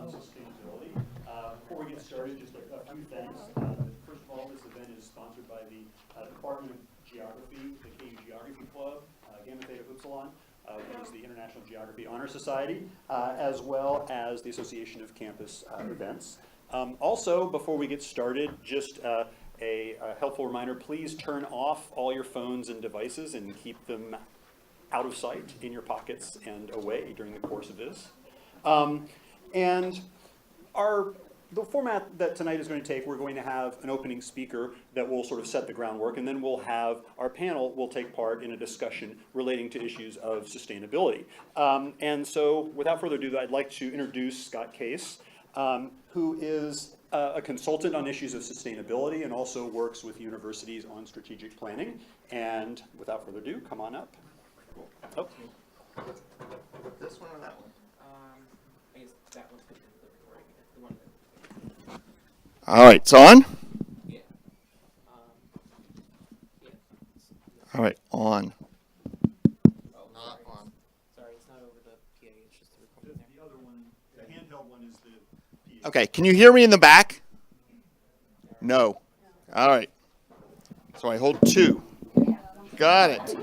on sustainability. Before we get started, just a few things. First of all, this event is sponsored by the Department of Geography, the KU Geography Club, Gamma Theta Upsilon, which is the International Geography Honor Society, as well as the Association of Campus Events. Also, before we get started, just a helpful reminder, please turn off all your phones and devices and keep them out of sight in your pockets and away during the course of this. And the format that tonight is going to take, we're going to have an opening speaker that will sort of set the groundwork, and then we'll have our panel will take part in a discussion relating to issues of sustainability. And so without further ado, I'd like to introduce Scott Case, who is a consultant on issues of sustainability and also works with universities on strategic planning. And without further ado, come on up. Oh. This one or that one? I guess that one's good for the recording. It's the one that. All right, it's on? Yeah. Yeah. All right, on. Oh, Not on. sorry, it's not over the PA. It's just the recording there. The other one, the handheld one is the PA. Okay, can you hear me in the back? No. All right. So I hold two. Got it.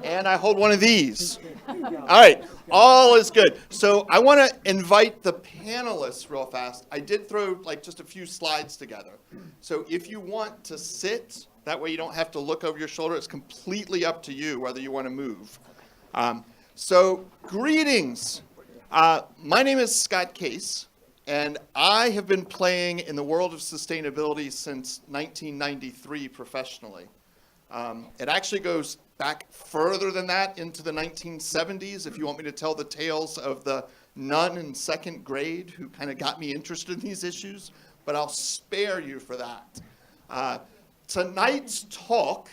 And I hold one of these. All right, all is good. So I want to invite the panelists real fast. I did throw like just a few slides together. So if you want to sit, that way you don't have to look over your shoulder. It's completely up to you whether you want to move. So greetings. My name is Scott Case, and I have been playing in the world of sustainability since 1993 professionally. It actually goes back further than that into the 1970s, if you want me to tell the tales of the nun in second grade who kind of got me interested in these issues, but I'll spare you for that. Tonight's talk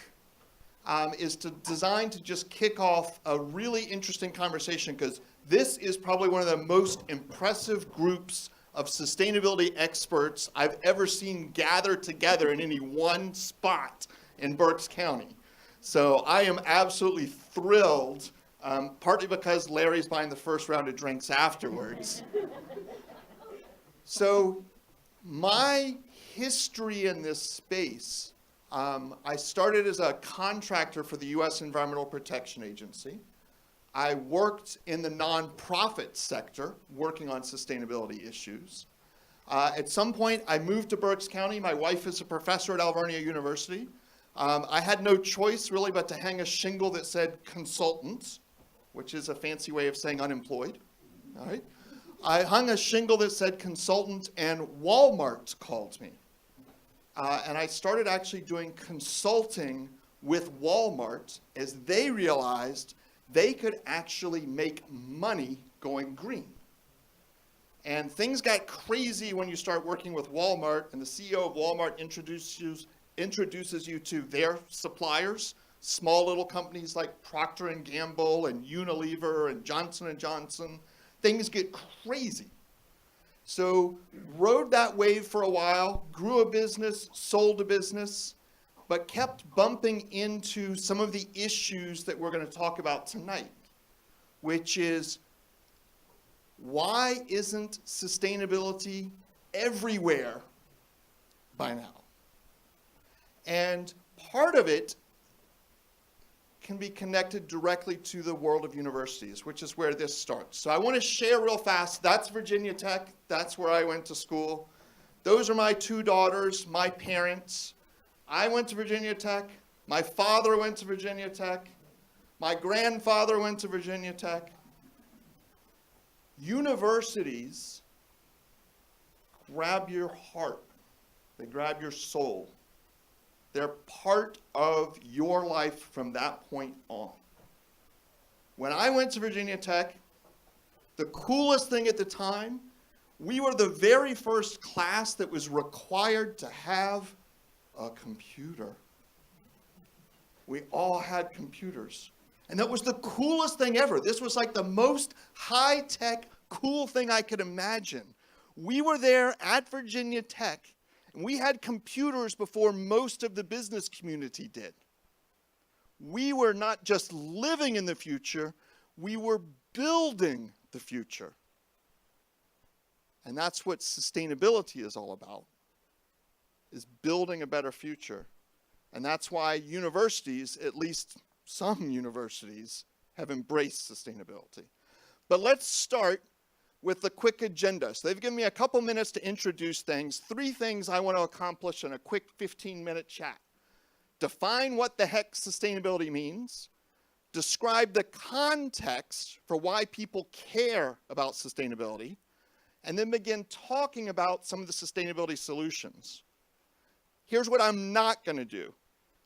is designed to just kick off a really interesting conversation, because this is probably one of the most impressive groups of sustainability experts I've ever seen gathered together in any one spot in Berks County. So I am absolutely thrilled, partly because Larry's buying the first round of drinks afterwards. So my history in this space, I started as a contractor for the U.S. Environmental Protection Agency. I worked in the nonprofit sector, working on sustainability issues. At some point, I moved to Berks County. My wife is a professor at Alvernia University. I had no choice really but to hang a shingle that said consultant, which is a fancy way of saying unemployed. All right. I hung a shingle that said consultant, and Walmart called me. And I started actually doing consulting with Walmart as they realized they could actually make money going green. And things got crazy when you start working with Walmart, and the CEO of Walmart introduces you to their suppliers, small little companies like Procter & Gamble and Unilever and Johnson & Johnson. Things get crazy. So rode that wave for a while, grew a business, sold a business, but kept bumping into some of the issues that we're going to talk about tonight, which is, why isn't sustainability everywhere by now? And part of it can be connected directly to the world of universities, which is where this starts. So I want to share real fast. That's Virginia Tech. That's where I went to school. Those are my two daughters, my parents. I went to Virginia Tech. My father went to Virginia Tech. My grandfather went to Virginia Tech. Universities grab your heart. They grab your soul. They're part of your life from that point on. When I went to Virginia Tech, the coolest thing at the time, we were the very first class that was required to have a computer. We all had computers. And that was the coolest thing ever. This was like the most high-tech, cool thing I could imagine. We were there at Virginia Tech, and we had computers before most of the business community did. We were not just living in the future, we were building the future. And that's what sustainability is all about, is building a better future. And that's why universities, at least some universities, have embraced sustainability. But let's start with the quick agenda. So they've given me a couple minutes to introduce things. 3 things I want to accomplish in a quick 15-minute chat. Define what the heck sustainability means. Describe the context for why people care about sustainability. And then begin talking about some of the sustainability solutions. Here's what I'm not going to do.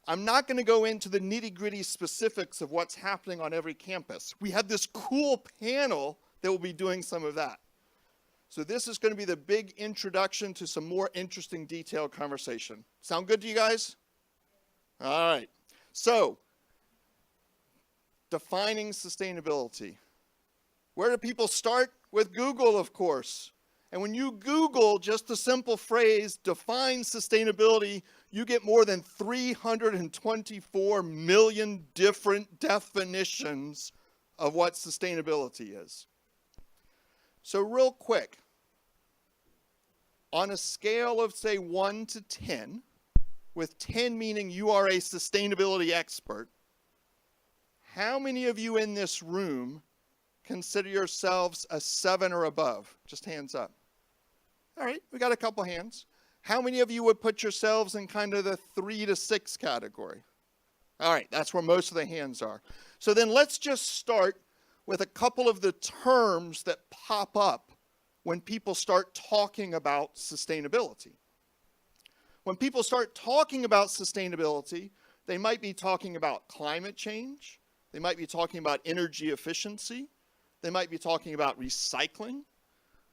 I'm not going to go into the nitty-gritty specifics of what's happening on every campus. We have this cool panel that will be doing some of that. So this is going to be the big introduction to some more interesting, detailed conversation. Sound good to you guys? All right. So, defining sustainability. Where do people start? With Google, of course. And when you Google just the simple phrase, define sustainability, you get more than 324 million different definitions of what sustainability is. So real quick, on a scale of, say, 1 to 10, with 10 meaning you are a sustainability expert, how many of you in this room consider yourselves a 7 or above? Just hands up. All right, we got a couple hands. How many of you would put yourselves in kind of the 3 to 6 category? All right, that's where most of the hands are. So then let's just start with a couple of the terms that pop up when people start talking about sustainability. When people start talking about sustainability, they might be talking about climate change. They might be talking about energy efficiency. They might be talking about recycling.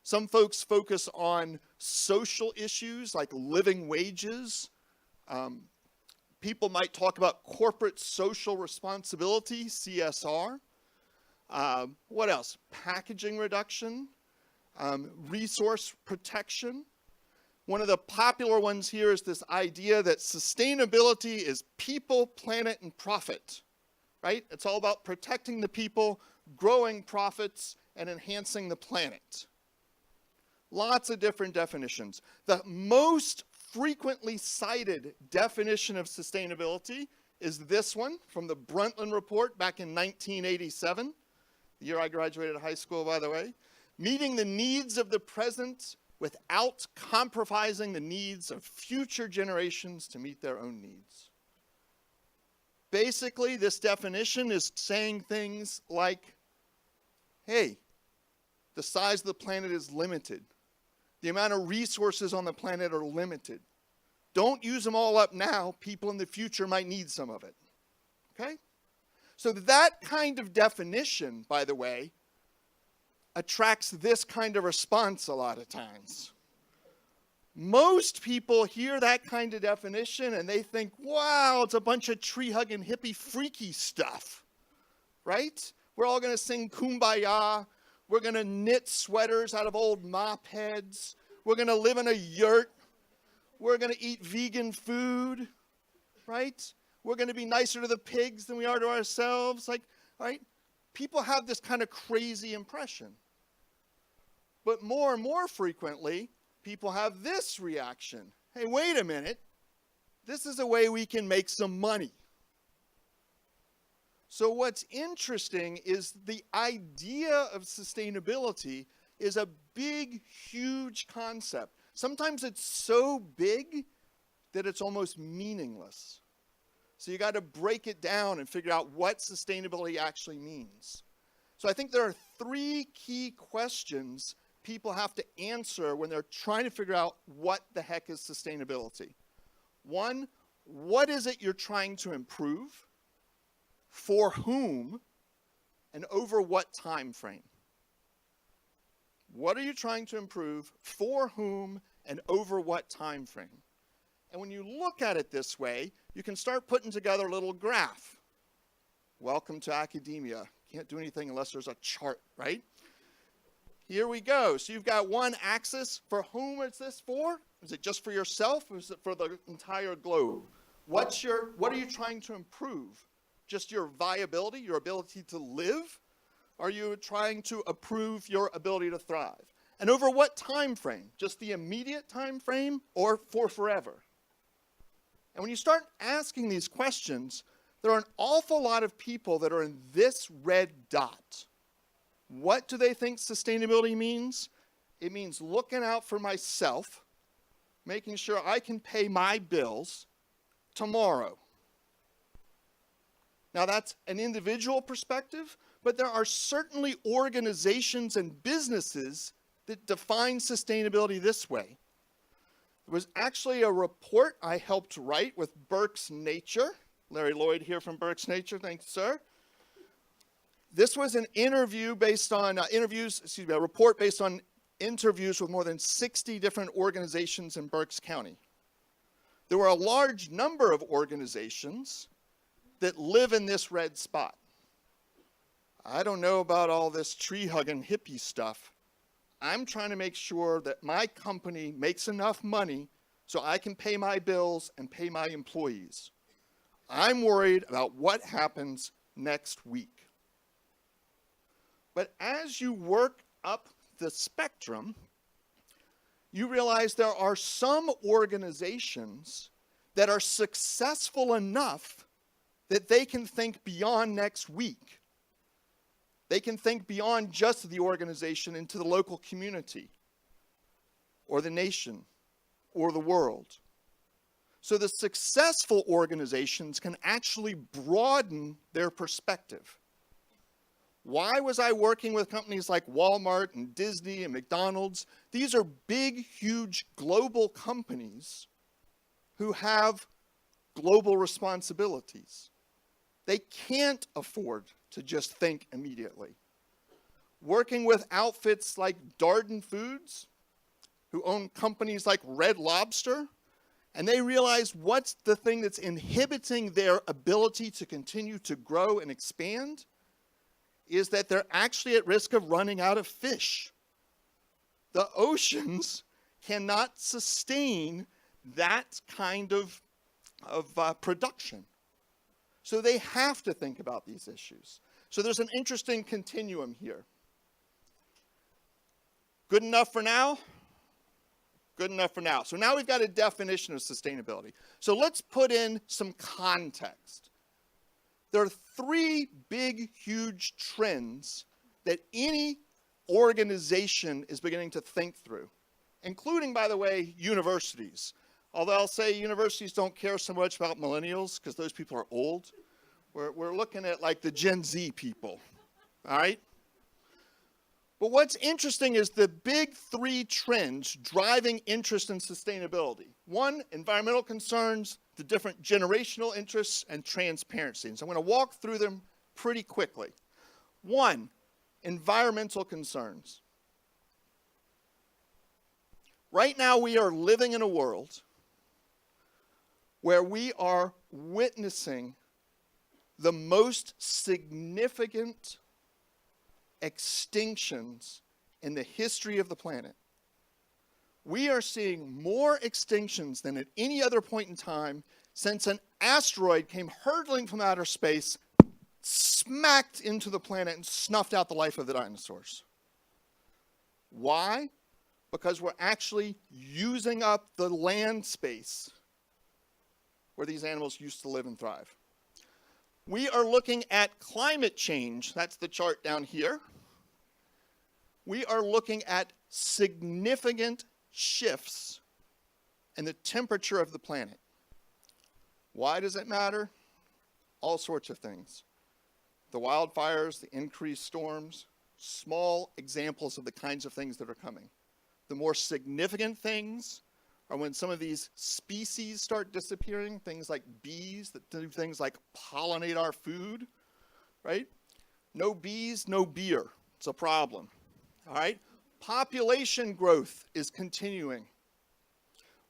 Some folks focus on social issues like living wages. People might talk about corporate social responsibility, CSR. What else? Packaging reduction, resource protection. One of the popular ones here is this idea that sustainability is people, planet, and profit, right? It's all about protecting the people, growing profits, and enhancing the planet. Lots of different definitions. The most frequently cited definition of sustainability is this one from the Brundtland Report back in 1987, the year I graduated high school, by the way. Meeting the needs of the present without compromising the needs of future generations to meet their own needs. Basically, this definition is saying things like, hey, the size of the planet is limited. The amount of resources on the planet are limited. Don't use them all up now. People in the future might need some of it. Okay? So that kind of definition, by the way, attracts this kind of response a lot of times. Most people hear that kind of definition and they think, wow, it's a bunch of tree-hugging hippie freaky stuff, right? We're all going to sing Kumbaya. We're going to knit sweaters out of old mop heads. We're going to live in a yurt. We're going to eat vegan food, right? We're going to be nicer to the pigs than we are to ourselves. Like, right? People have this kind of crazy impression. But more and more frequently, people have this reaction. Hey, wait a minute. This is a way we can make some money. So what's interesting is the idea of sustainability is a big, huge concept. Sometimes it's so big that it's almost meaningless. So you got to break it down and figure out what sustainability actually means. So I think there are 3 key questions people have to answer when they're trying to figure out what the heck is sustainability. 1, what is it you're trying to improve? For whom? And over what time frame? What are you trying to improve? For whom? And over what time frame? And when you look at it this way, you can start putting together a little graph. Welcome to academia. Can't do anything unless there's a chart, right? Here we go. So you've got one axis. For whom is this for? Is it just for yourself or is it for the entire globe? What are you trying to improve? Just your viability, your ability to live? Are you trying to improve your ability to thrive? And over what time frame? Just the immediate time frame or for forever? And when you start asking these questions, there are an awful lot of people that are in this red dot. What do they think sustainability means? It means looking out for myself, making sure I can pay my bills tomorrow. Now that's an individual perspective, but there are certainly organizations and businesses that define sustainability this way. There was actually a report I helped write with Berks Nature. Larry Lloyd here from Berks Nature, thank you, sir. This was an interview based on a report based on interviews with more than 60 different organizations in Berks County. There were a large number of organizations that live in this red spot. I don't know about all this tree-hugging hippie stuff. I'm trying to make sure that my company makes enough money so I can pay my bills and pay my employees. I'm worried about what happens next week. But as you work up the spectrum, you realize there are some organizations that are successful enough that they can think beyond next week. They can think beyond just the organization into the local community, or the nation, or the world. So the successful organizations can actually broaden their perspective. Why was I working with companies like Walmart and Disney and McDonald's? These are big, huge global companies who have global responsibilities. They can't afford to just think immediately. Working with outfits like Darden Foods, who own companies like Red Lobster, and they realize what's the thing that's inhibiting their ability to continue to grow and expand, is that they're actually at risk of running out of fish. The oceans cannot sustain that kind of production. So they have to think about these issues. So there's an interesting continuum here. Good enough for now? Good enough for now. So now we've got a definition of sustainability. So let's put in some context. There are three big, huge trends that any organization is beginning to think through, including, by the way, universities. Although I'll say universities don't care so much about millennials because those people are old. We're looking at like the Gen Z people, all right? But what's interesting is the big three trends driving interest in sustainability. One, environmental concerns, the different generational interests, and transparency. And so I'm going to walk through them pretty quickly. One, environmental concerns. Right now we are living in a world where we are witnessing the most significant extinctions in the history of the planet. We are seeing more extinctions than at any other point in time since an asteroid came hurtling from outer space, smacked into the planet, and snuffed out the life of the dinosaurs. Why? Because we're actually using up the land space where these animals used to live and thrive. We are looking at climate change. That's the chart down here. We are looking at significant shifts in the temperature of the planet. Why does it matter? All sorts of things. The wildfires, the increased storms, small examples of the kinds of things that are coming. The more significant things are when some of these species start disappearing, things like bees that do things like pollinate our food, right? No bees, no beer. It's a problem, all right? Population growth is continuing.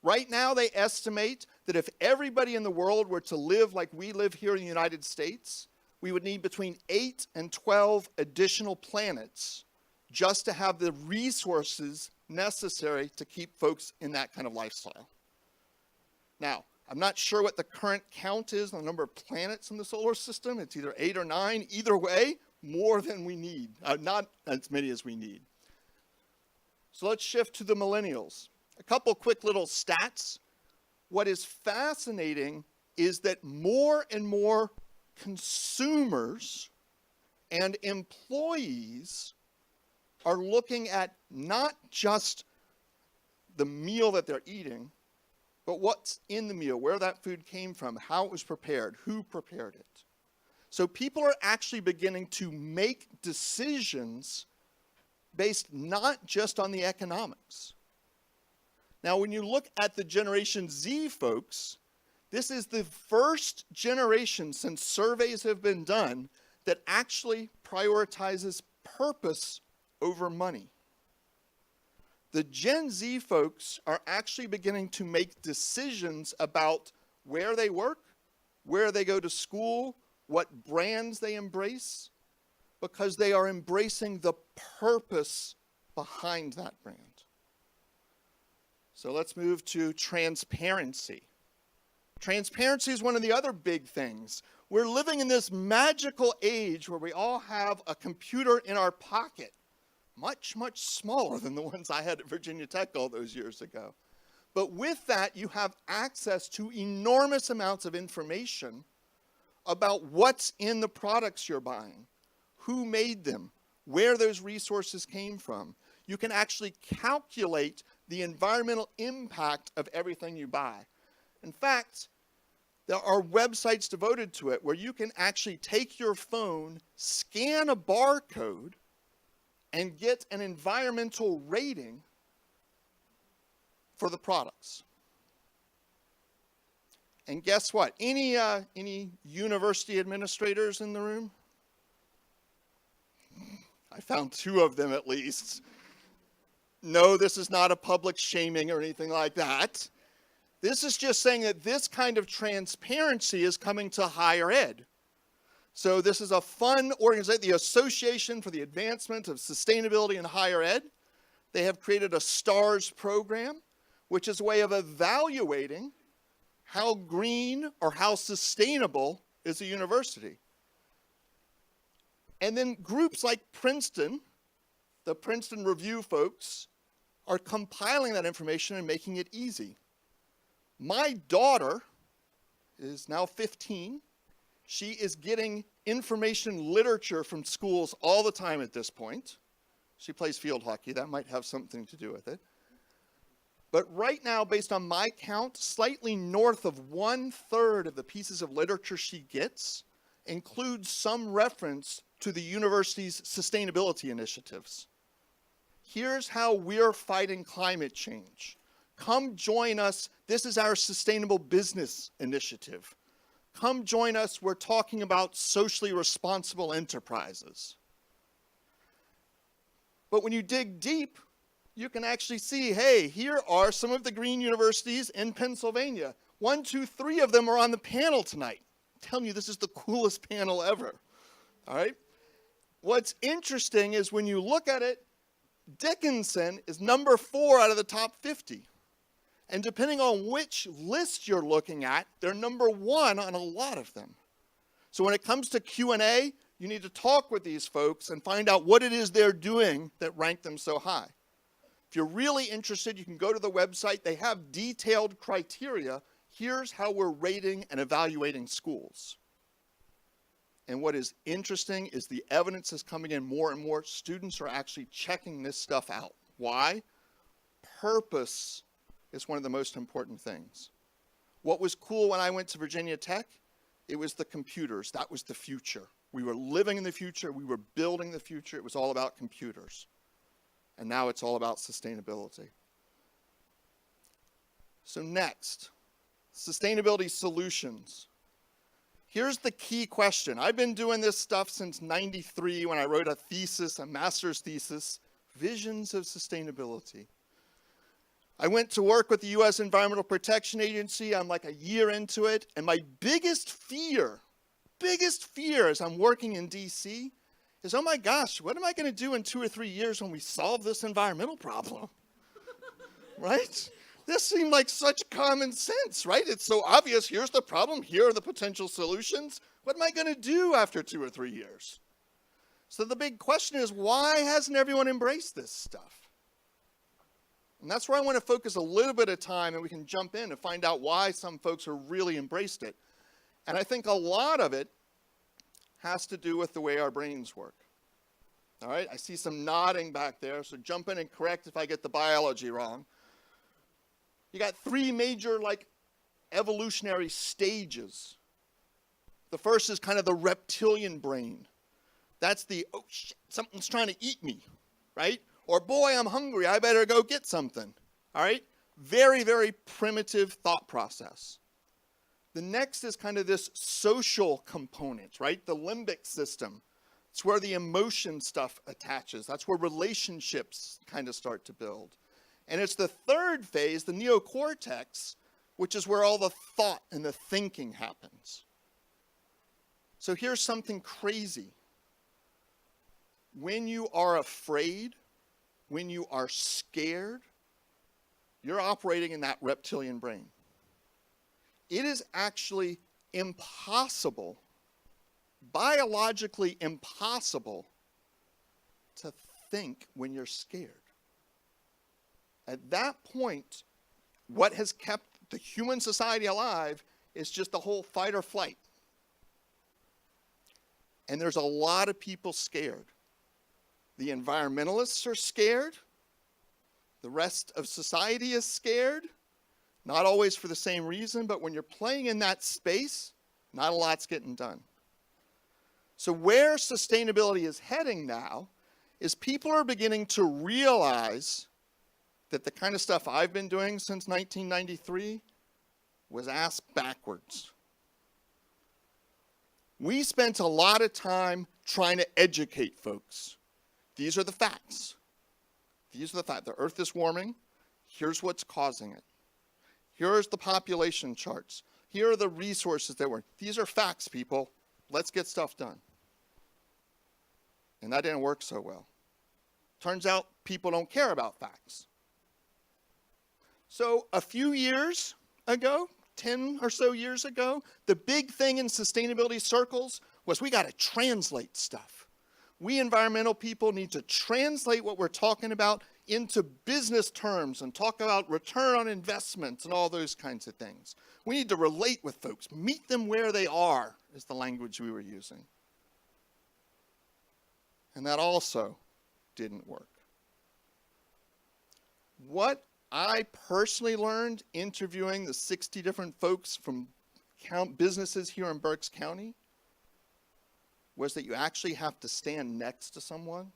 Right now, they estimate that if everybody in the world were to live like we live here in the United States, we would need between 8 and 12 additional planets just to have the resources necessary to keep folks in that kind of lifestyle. Now, I'm not sure what the current count is on the number of planets in the solar system. It's either 8 or 9. Either way, more than we need, not as many as we need. So let's shift to the millennials. A couple quick little stats. What is fascinating is that more and more consumers and employees are looking at not just the meal that they're eating, but what's in the meal, where that food came from, how it was prepared, who prepared it. So people are actually beginning to make decisions based not just on the economics. Now, when you look at the Generation Z folks, this is the first generation since surveys have been done that actually prioritizes purpose over money. The Gen Z folks are actually beginning to make decisions about where they work, where they go to school, what brands they embrace, because they are embracing the purpose behind that brand. So let's move to transparency. Transparency is one of the other big things. We're living in this magical age where we all have a computer in our pocket, much, much smaller than the ones I had at Virginia Tech all those years ago. But with that, you have access to enormous amounts of information about what's in the products you're buying, who made them, where those resources came from. You can actually calculate the environmental impact of everything you buy. In fact, there are websites devoted to it where you can actually take your phone, scan a barcode, and get an environmental rating for the products. And guess what? Any university administrators in the room? I found 2 of them at least. No, this is not a public shaming or anything like that. This is just saying that this kind of transparency is coming to higher ed. So this is a fun organization, the Association for the Advancement of Sustainability in Higher Ed. They have created a STARS program, which is a way of evaluating how green or how sustainable is a university. And then groups like Princeton, the Princeton Review folks, are compiling that information and making it easy. My daughter is now 15. She is getting information literature from schools all the time at this point. She plays field hockey. That might have something to do with it. But right now, based on my count, slightly north of 1/3 of the pieces of literature she gets includes some reference to the university's sustainability initiatives. Here's how we're fighting climate change. Come join us. This is our sustainable business initiative. Come join us. We're talking about socially responsible enterprises. But when you dig deep, you can actually see, hey, here are some of the green universities in Pennsylvania. 1, 2, 3 of them are on the panel tonight. I'm telling you, this is the coolest panel ever. All right? What's interesting is when you look at it, Dickinson is number 4 out of the top 50. And depending on which list you're looking at, they're number 1 on a lot of them. So when it comes to Q&A, you need to talk with these folks and find out what it is they're doing that ranked them so high. If you're really interested, you can go to the website. They have detailed criteria. Here's how we're rating and evaluating schools. And what is interesting is the evidence is coming in more and more. Students are actually checking this stuff out. Why? Purpose is one of the most important things. What was cool when I went to Virginia Tech? It was the computers. That was the future. We were living in the future. We were building the future. It was all about computers. And now it's all about sustainability. So next, sustainability solutions. Here's the key question. I've been doing this stuff since '93 when I wrote a thesis, a master's thesis, Visions of Sustainability. I went to work with the U.S. Environmental Protection Agency. I'm like a year into it. And my biggest fear as I'm working in D.C. is, oh my gosh, what am I going to do in 2 or 3 years when we solve this environmental problem? Right? This seemed like such common sense, right? It's so obvious. Here's the problem. Here are the potential solutions. What am I going to do after 2 or 3 years? So the big question is, why hasn't everyone embraced this stuff? And that's where I want to focus a little bit of time, and we can jump in and find out why some folks have really embraced it. And I think a lot of it has to do with the way our brains work. All right, I see some nodding back there, so jump in and correct if I get the biology wrong. You got three major, evolutionary stages. The first is kind of the reptilian brain. That's the, oh shit, something's trying to eat me, right? Or boy, I'm hungry, I better go get something, all right? Very, very primitive thought process. The next is kind of this social component, right? The limbic system. It's where the emotion stuff attaches. That's where relationships kind of start to build. And it's the third phase, the neocortex, which is where all the thought and the thinking happens. So here's something crazy. When you are afraid, when you are scared, you're operating in that reptilian brain. It is actually impossible, biologically impossible, to think when you're scared. At that point, what has kept the human society alive is just the whole fight or flight. And there's a lot of people scared. The environmentalists are scared. The rest of society is scared. Not always for the same reason, but when you're playing in that space, not a lot's getting done. So where sustainability is heading now is people are beginning to realize that the kind of stuff I've been doing since 1993 was ass backwards. We spent a lot of time trying to educate folks. These are the facts. These are the facts. The Earth is warming. Here's what's causing it. Here's the population charts. Here are the resources that were. These are facts, people. Let's get stuff done. And that didn't work so well. Turns out people don't care about facts. So a few years ago, 10 or so years ago, the big thing in sustainability circles was we got to translate stuff. We environmental people need to translate what we're talking about into business terms and talk about return on investments and all those kinds of things. We need to relate with folks, meet them where they are, is the language we were using. And that also didn't work. What I personally learned interviewing the 60 different folks from businesses here in Berks County was that you actually have to stand next to someone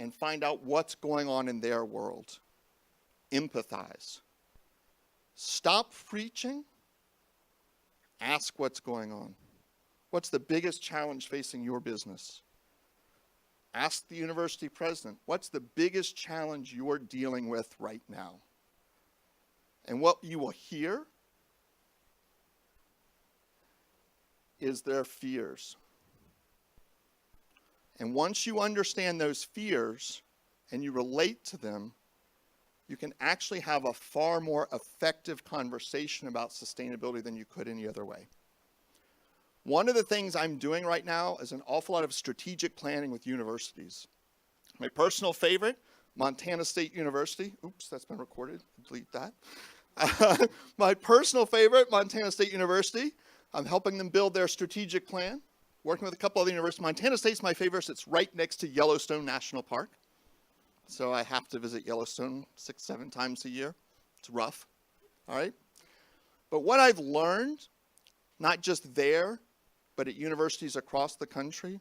and find out what's going on in their world. Empathize. Stop preaching. Ask what's going on. What's the biggest challenge facing your business? Ask the university president, what's the biggest challenge you're dealing with right now? And what you will hear is their fears. And once you understand those fears and you relate to them, you can actually have a far more effective conversation about sustainability than you could any other way. One of the things I'm doing right now is an awful lot of strategic planning with universities. My personal favorite, Montana State University. Oops, that's been recorded. Delete that. My personal favorite, Montana State University. I'm helping them build their strategic plan, working with a couple other universities. Montana State's my favorite. It's right next to Yellowstone National Park. So I have to visit Yellowstone 6-7 times a year. It's rough, all right? But what I've learned, not just there, but at universities across the country,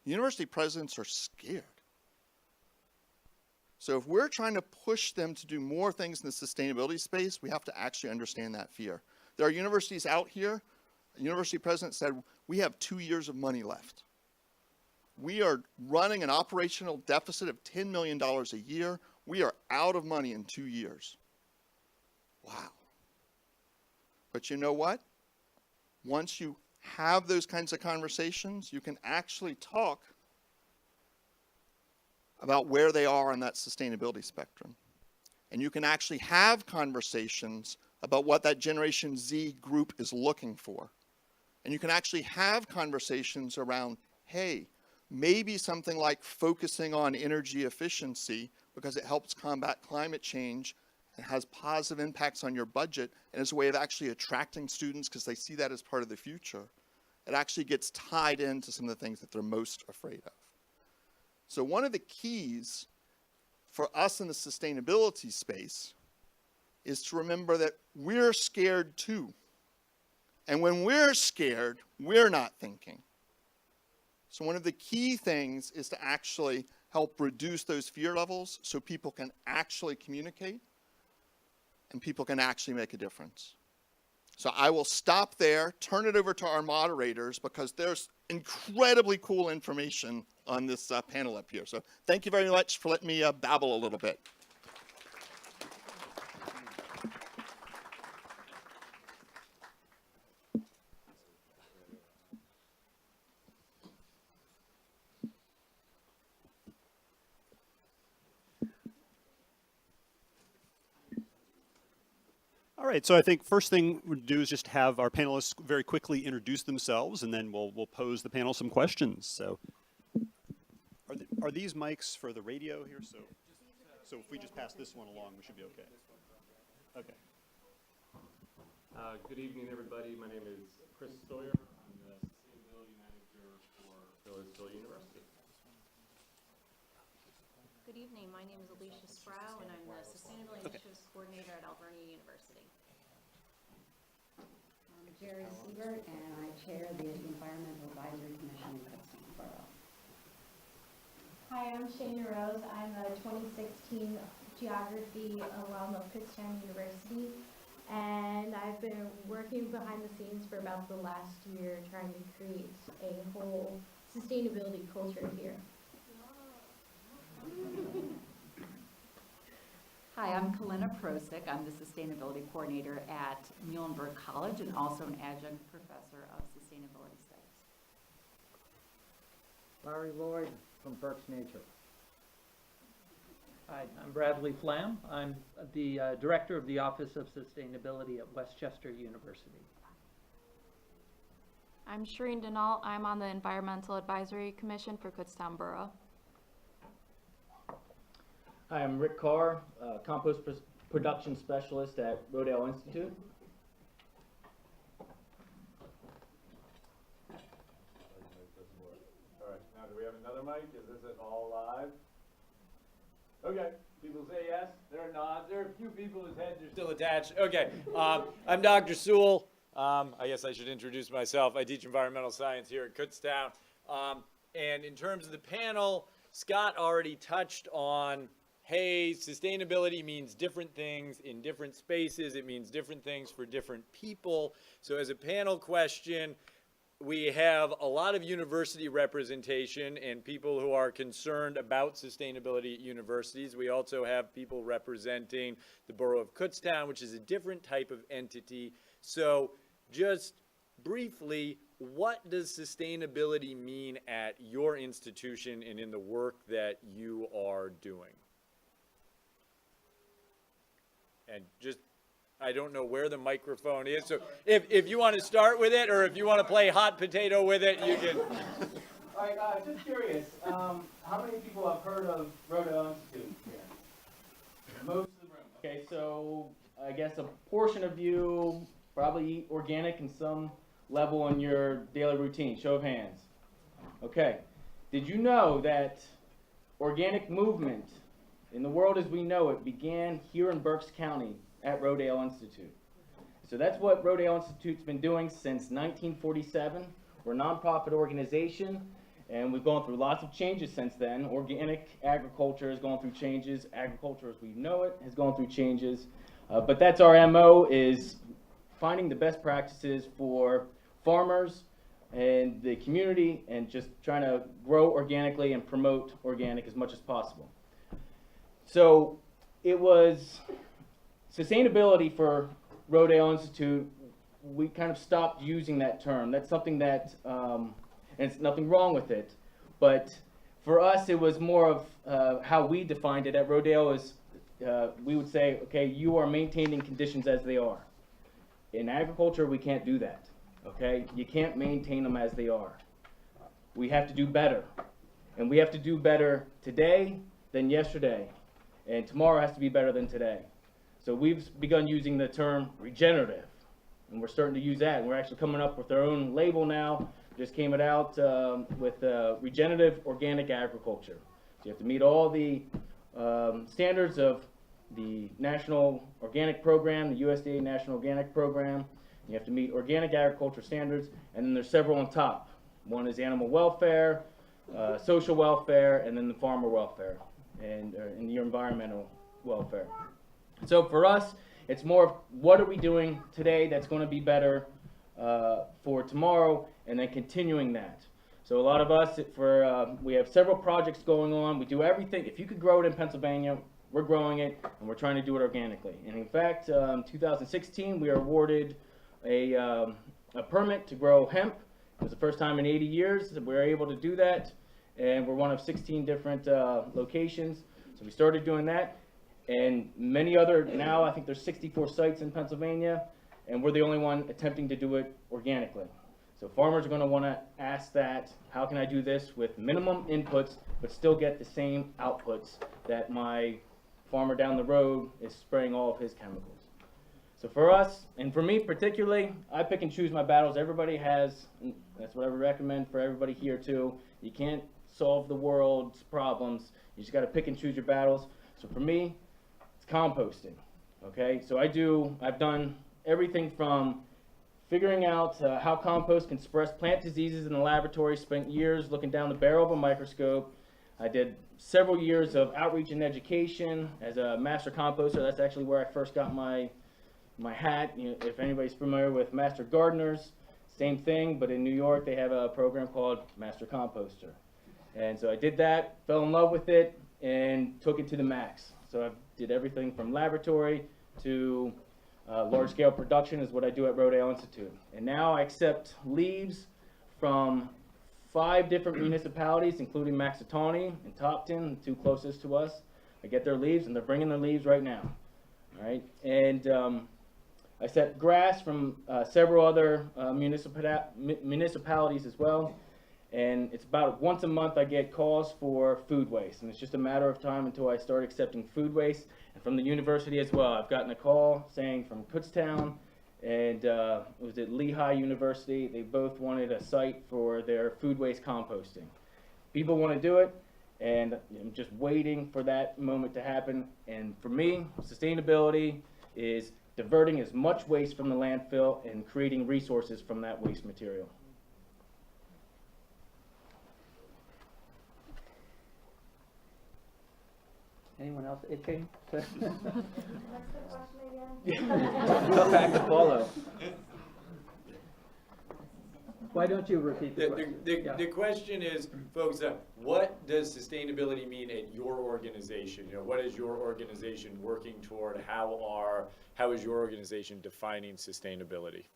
university presidents are scared. So if we're trying to push them to do more things in the sustainability space, we have to actually understand that fear. There are universities out here, a university president said, we have 2 years of money left. We are running an operational deficit of $10 million a year. We are out of money in 2 years. Wow. But you know what? Once you have those kinds of conversations, you can actually talk about where they are on that sustainability spectrum. And you can actually have conversations about what that Generation Z group is looking for. And you can actually have conversations around, hey, maybe something like focusing on energy efficiency because it helps combat climate change and has positive impacts on your budget and is a way of actually attracting students because they see that as part of the future, it actually gets tied into some of the things that they're most afraid of. So one of the keys for us in the sustainability space is to remember that we're scared too. And when we're scared, we're not thinking. So one of the key things is to actually help reduce those fear levels so people can actually communicate and people can actually make a difference. So I will stop there, turn it over to our moderators because there's incredibly cool information on this panel up here. So thank you very much for letting me babble a little bit. All right, so I think first thing we'll do is just have our panelists very quickly introduce themselves, and then we'll pose the panel some questions. So, are these mics for the radio here? So if we just pass this one along, we should be okay. Okay. Good evening, everybody. My name is Chris Sawyer. I'm the Sustainability Manager for Kutztown University. Good evening. My name is Alicia Sproul, and I'm the Sustainability Initiatives Coordinator at Alberta University. I'm Jerry Siebert, and I chair the Environmental Advisory Commission in Kutztown Borough. Hi, I'm Shana Rose. I'm a 2016 Geography alum of Kutztown University, and I've been working behind the scenes for about the last year trying to create a whole sustainability culture here. Hi, I'm Kalina Prosick. I'm the Sustainability Coordinator at Muhlenberg College and also an adjunct professor of Sustainability Studies. Larry Lloyd from Berks Nature. Hi, I'm Bradley Flam. I'm the Director of the Office of Sustainability at Westchester University. I'm Shireen Dinal. I'm on the Environmental Advisory Commission for Kutztown Borough. Hi, I'm Rick Carr, Compost Production Specialist at Rodale Institute. All right, now do we have another mic? Is this it all live? Okay, people say yes. There are nods. There are a few people whose heads are still attached. Okay, I'm Dr. Sewell. I guess I should introduce myself. I teach environmental science here at Kutztown. And in terms of the panel, Scott already touched on, hey, sustainability means different things in different spaces. It means different things for different people. So as a panel question, we have a lot of university representation and people who are concerned about sustainability at universities. We also have people representing the borough of Kutztown, which is a different type of entity. So just briefly, what does sustainability mean at your institution and in the work that you are doing? And just, I don't know where the microphone is, so if you want to start with it, or if you want to play hot potato with it, you can. All right, just curious, how many people have heard of Rodale Institute here? Most of the room. Okay, so I guess a portion of you probably eat organic in some level in your daily routine. Show of hands. Okay, did you know that organic movement in the world as we know it began here in Berks County at Rodale Institute? So that's what Rodale Institute's been doing since 1947. We're a nonprofit organization, and we've gone through lots of changes since then. Organic agriculture has gone through changes. Agriculture as we know it has gone through changes. But that's our MO, is finding the best practices for farmers and the community and just trying to grow organically and promote organic as much as possible. So it was sustainability for Rodale Institute. We kind of stopped using that term. That's something that, and it's nothing wrong with it, but for us it was more of how we defined it at Rodale is we would say, okay, you are maintaining conditions as they are. In agriculture, we can't do that, okay? You can't maintain them as they are. We have to do better, and we have to do better today than yesterday. and tomorrow has to be better than today. So we've begun using the term regenerative, and we're starting to use that, and we're actually coming up with our own label now. Just came it out with regenerative organic agriculture. So you have to meet all the standards of the National Organic Program, the USDA National Organic Program. You have to meet organic agriculture standards, and then there's several on top. One is animal welfare, social welfare, and then the farmer welfare, and your environmental welfare. So for us, it's more of what are we doing today that's going to be better for tomorrow, and then continuing that. So a lot of us, we have several projects going on. We do everything. If you could grow it in Pennsylvania, we're growing it, and we're trying to do it organically. And in fact, 2016, we were awarded a permit to grow hemp. It was the first time in 80 years that we were able to do that, and we're one of 16 different locations. So we started doing that, and many other, now I think there's 64 sites in Pennsylvania, and we're the only one attempting to do it organically. So farmers are going to want to ask that, how can I do this with minimum inputs, but still get the same outputs that my farmer down the road is spraying all of his chemicals. So for us, and for me particularly, I pick and choose my battles. Everybody has, that's what I would recommend for everybody here too. You can't solve the world's problems. You just got to pick and choose your battles. So for me, it's composting. Okay, so I've done everything from figuring out how compost can suppress plant diseases in the laboratory, spent years looking down the barrel of a microscope. I did several years of outreach and education as a master composter. That's actually where I first got my hat. You know, if anybody's familiar with master gardeners, same thing, but in New York they have a program called Master Composter. And so I did that, fell in love with it, and took it to the max. So I did everything from laboratory to large-scale production is what I do at Rodale Institute. And now I accept leaves from 5 different municipalities, including Maxatawny and Topton, the 2 closest to us. I get their leaves, and they're bringing their leaves right now. All right, and I accept grass from several other municipalities as well. And it's about once a month I get calls for food waste, and it's just a matter of time until I start accepting food waste. And from the university as well, I've gotten a call saying from Kutztown and was it Lehigh University, they both wanted a site for their food waste composting. People want to do it, and I'm just waiting for that moment to happen. And for me, sustainability is diverting as much waste from the landfill and creating resources from that waste material. Anyone else itching? What's the question again? Come back to follow. Why don't you repeat the question? The question is, folks, what does sustainability mean at your organization? You know, what is your organization working toward? How is your organization defining sustainability?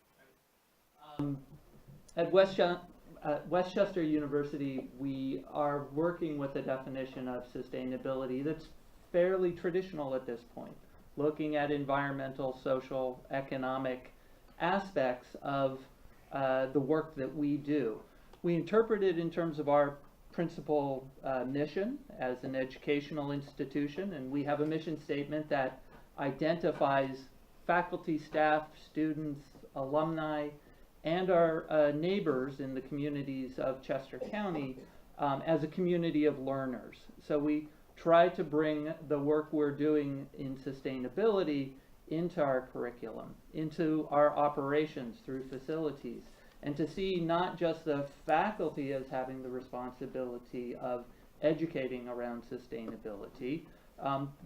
At Westchester University, we are working with a definition of sustainability that's fairly traditional at this point, looking at environmental, social, economic aspects of the work that we do. We interpret it in terms of our principal mission as an educational institution, and we have a mission statement that identifies faculty, staff, students, alumni, and our neighbors in the communities of Chester County as a community of learners. So we try to bring the work we're doing in sustainability into our curriculum, into our operations through facilities, and to see not just the faculty as having the responsibility of educating around sustainability,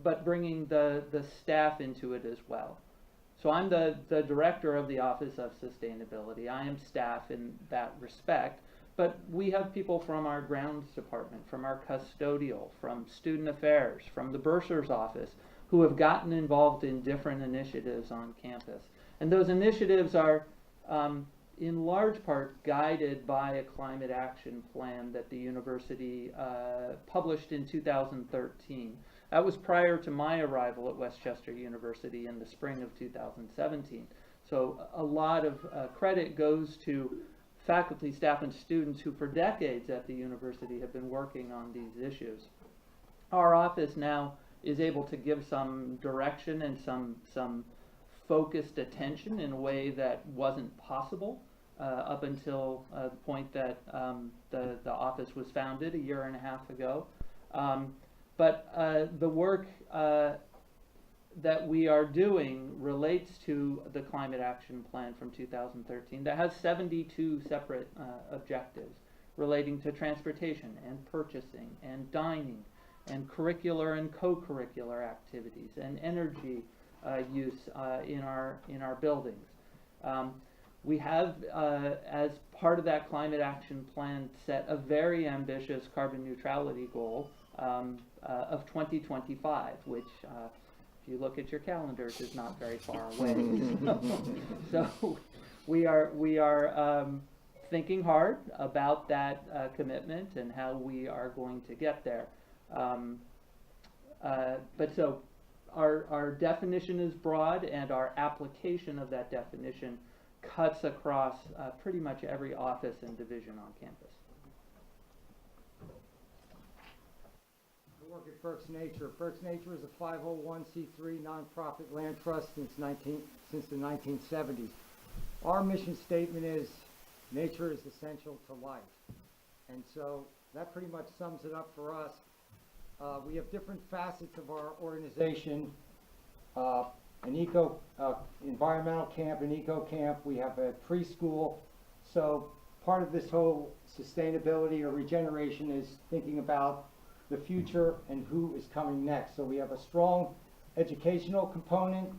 but bringing the staff into it as well. So I'm the director of the Office of Sustainability. I am staff in that respect, but we have people from our grounds department, from our custodial, from student affairs, from the bursar's office, who have gotten involved in different initiatives on campus. And those initiatives are in large part guided by a climate action plan that the university published in 2013. That was prior to my arrival at Westchester University in the spring of 2017. So a lot of credit goes to faculty, staff, and students who for decades at the university have been working on these issues. Our office now is able to give some direction and some focused attention in a way that wasn't possible up until the point that the office was founded a year and a half ago. But the work that we are doing relates to the Climate Action Plan from 2013 that has 72 separate objectives relating to transportation and purchasing and dining and curricular and co-curricular activities and energy use in our buildings. We have, as part of that Climate Action Plan, set a very ambitious carbon neutrality goal of 2025, which if you look at your calendars, is not very far away. So we are thinking hard about that commitment and how we are going to get there. But so our definition is broad, and our application of that definition cuts across pretty much every office and division on campus. I work at Berks Nature. Berks Nature is a 501c3 nonprofit land trust since the 1970s. Our mission statement is, nature is essential to life. And so that pretty much sums it up for us. We have different facets of our organization. An environmental camp, an eco camp. We have a preschool. So part of this whole sustainability or regeneration is thinking about the future and who is coming next. So we have a strong educational component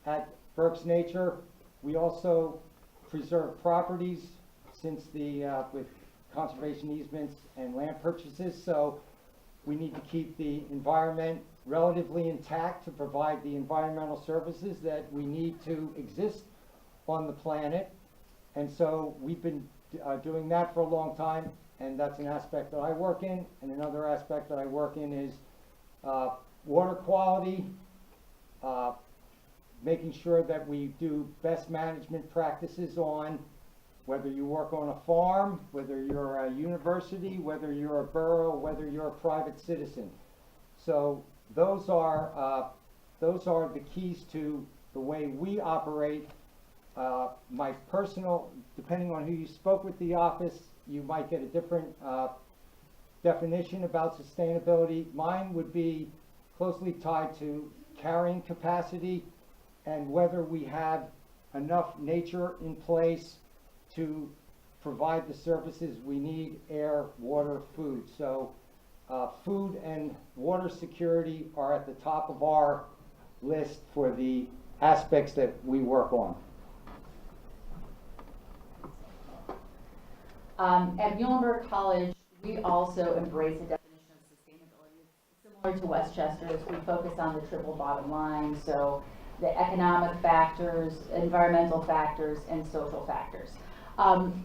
at Berks Nature. We also preserve properties since with conservation easements and land purchases. So we need to keep the environment relatively intact to provide the environmental services that we need to exist on the planet. And so we've been doing that for a long time, and that's an aspect that I work in. And another aspect that I work in is water quality, making sure that we do best management practices on whether you work on a farm, whether you're a university, whether you're a borough, whether you're a private citizen. So those are the keys to the way we operate. My personal, depending on who you spoke with the office, you might get a different definition about sustainability. Mine would be closely tied to carrying capacity and whether we have enough nature in place to provide the services we need: air, water, food. So food and water security are at the top of our list for the aspects that we work on. At Muhlenberg College, we also embrace a definition of sustainability. Similar to Westchester's, we focus on the triple bottom line, so the economic factors, environmental factors, and social factors.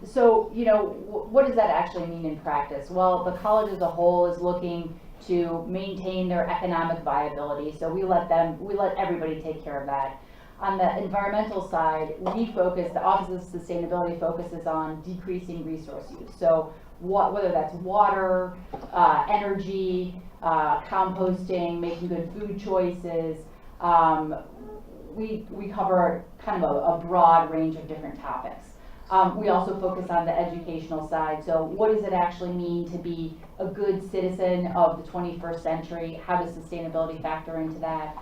So, you know, what does that actually mean in practice? Well, the college as a whole is looking to maintain their economic viability, so we let everybody take care of that. On the environmental side, the Office of Sustainability focuses on decreasing resource use. So whether that's water, energy, composting, making good food choices, we cover kind of a broad range of different topics. We also focus on the educational side. So what does it actually mean to be a good citizen of the 21st century? How does sustainability factor into that?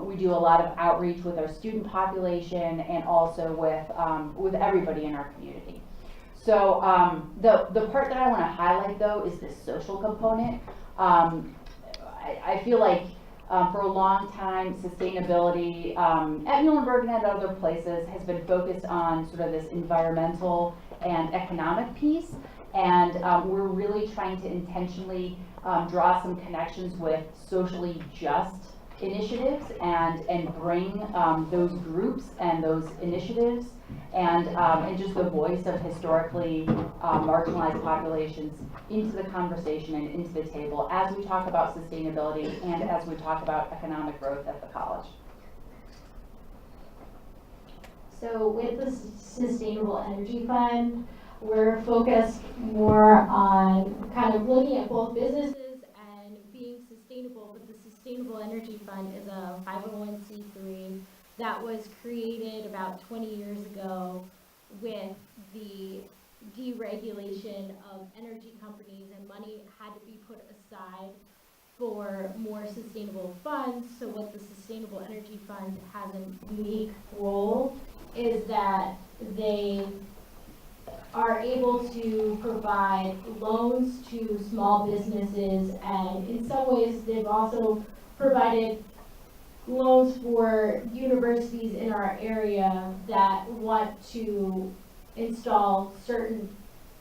We do a lot of outreach with our student population and also with everybody in our community. So the part that I want to highlight, though, is the social component. I feel like for a long time, sustainability at Muhlenberg and at other places has been focused on sort of this environmental and economic piece, and we're really trying to intentionally draw some connections with socially just initiatives and bring those groups and those initiatives and just the voice of historically marginalized populations into the conversation and into the table as we talk about sustainability and as we talk about economic growth at the college. So with the Sustainable Energy Fund, we're focused more on kind of looking at both businesses and being sustainable, but the Sustainable Energy Fund is a 501c3 that was created about 20 years ago with the deregulation of energy companies, and money had to be put aside for more sustainable funds. So what the Sustainable Energy Fund has a unique role is that they are able to provide loans to small businesses, and in some ways they've also provided loans for universities in our area that want to install certain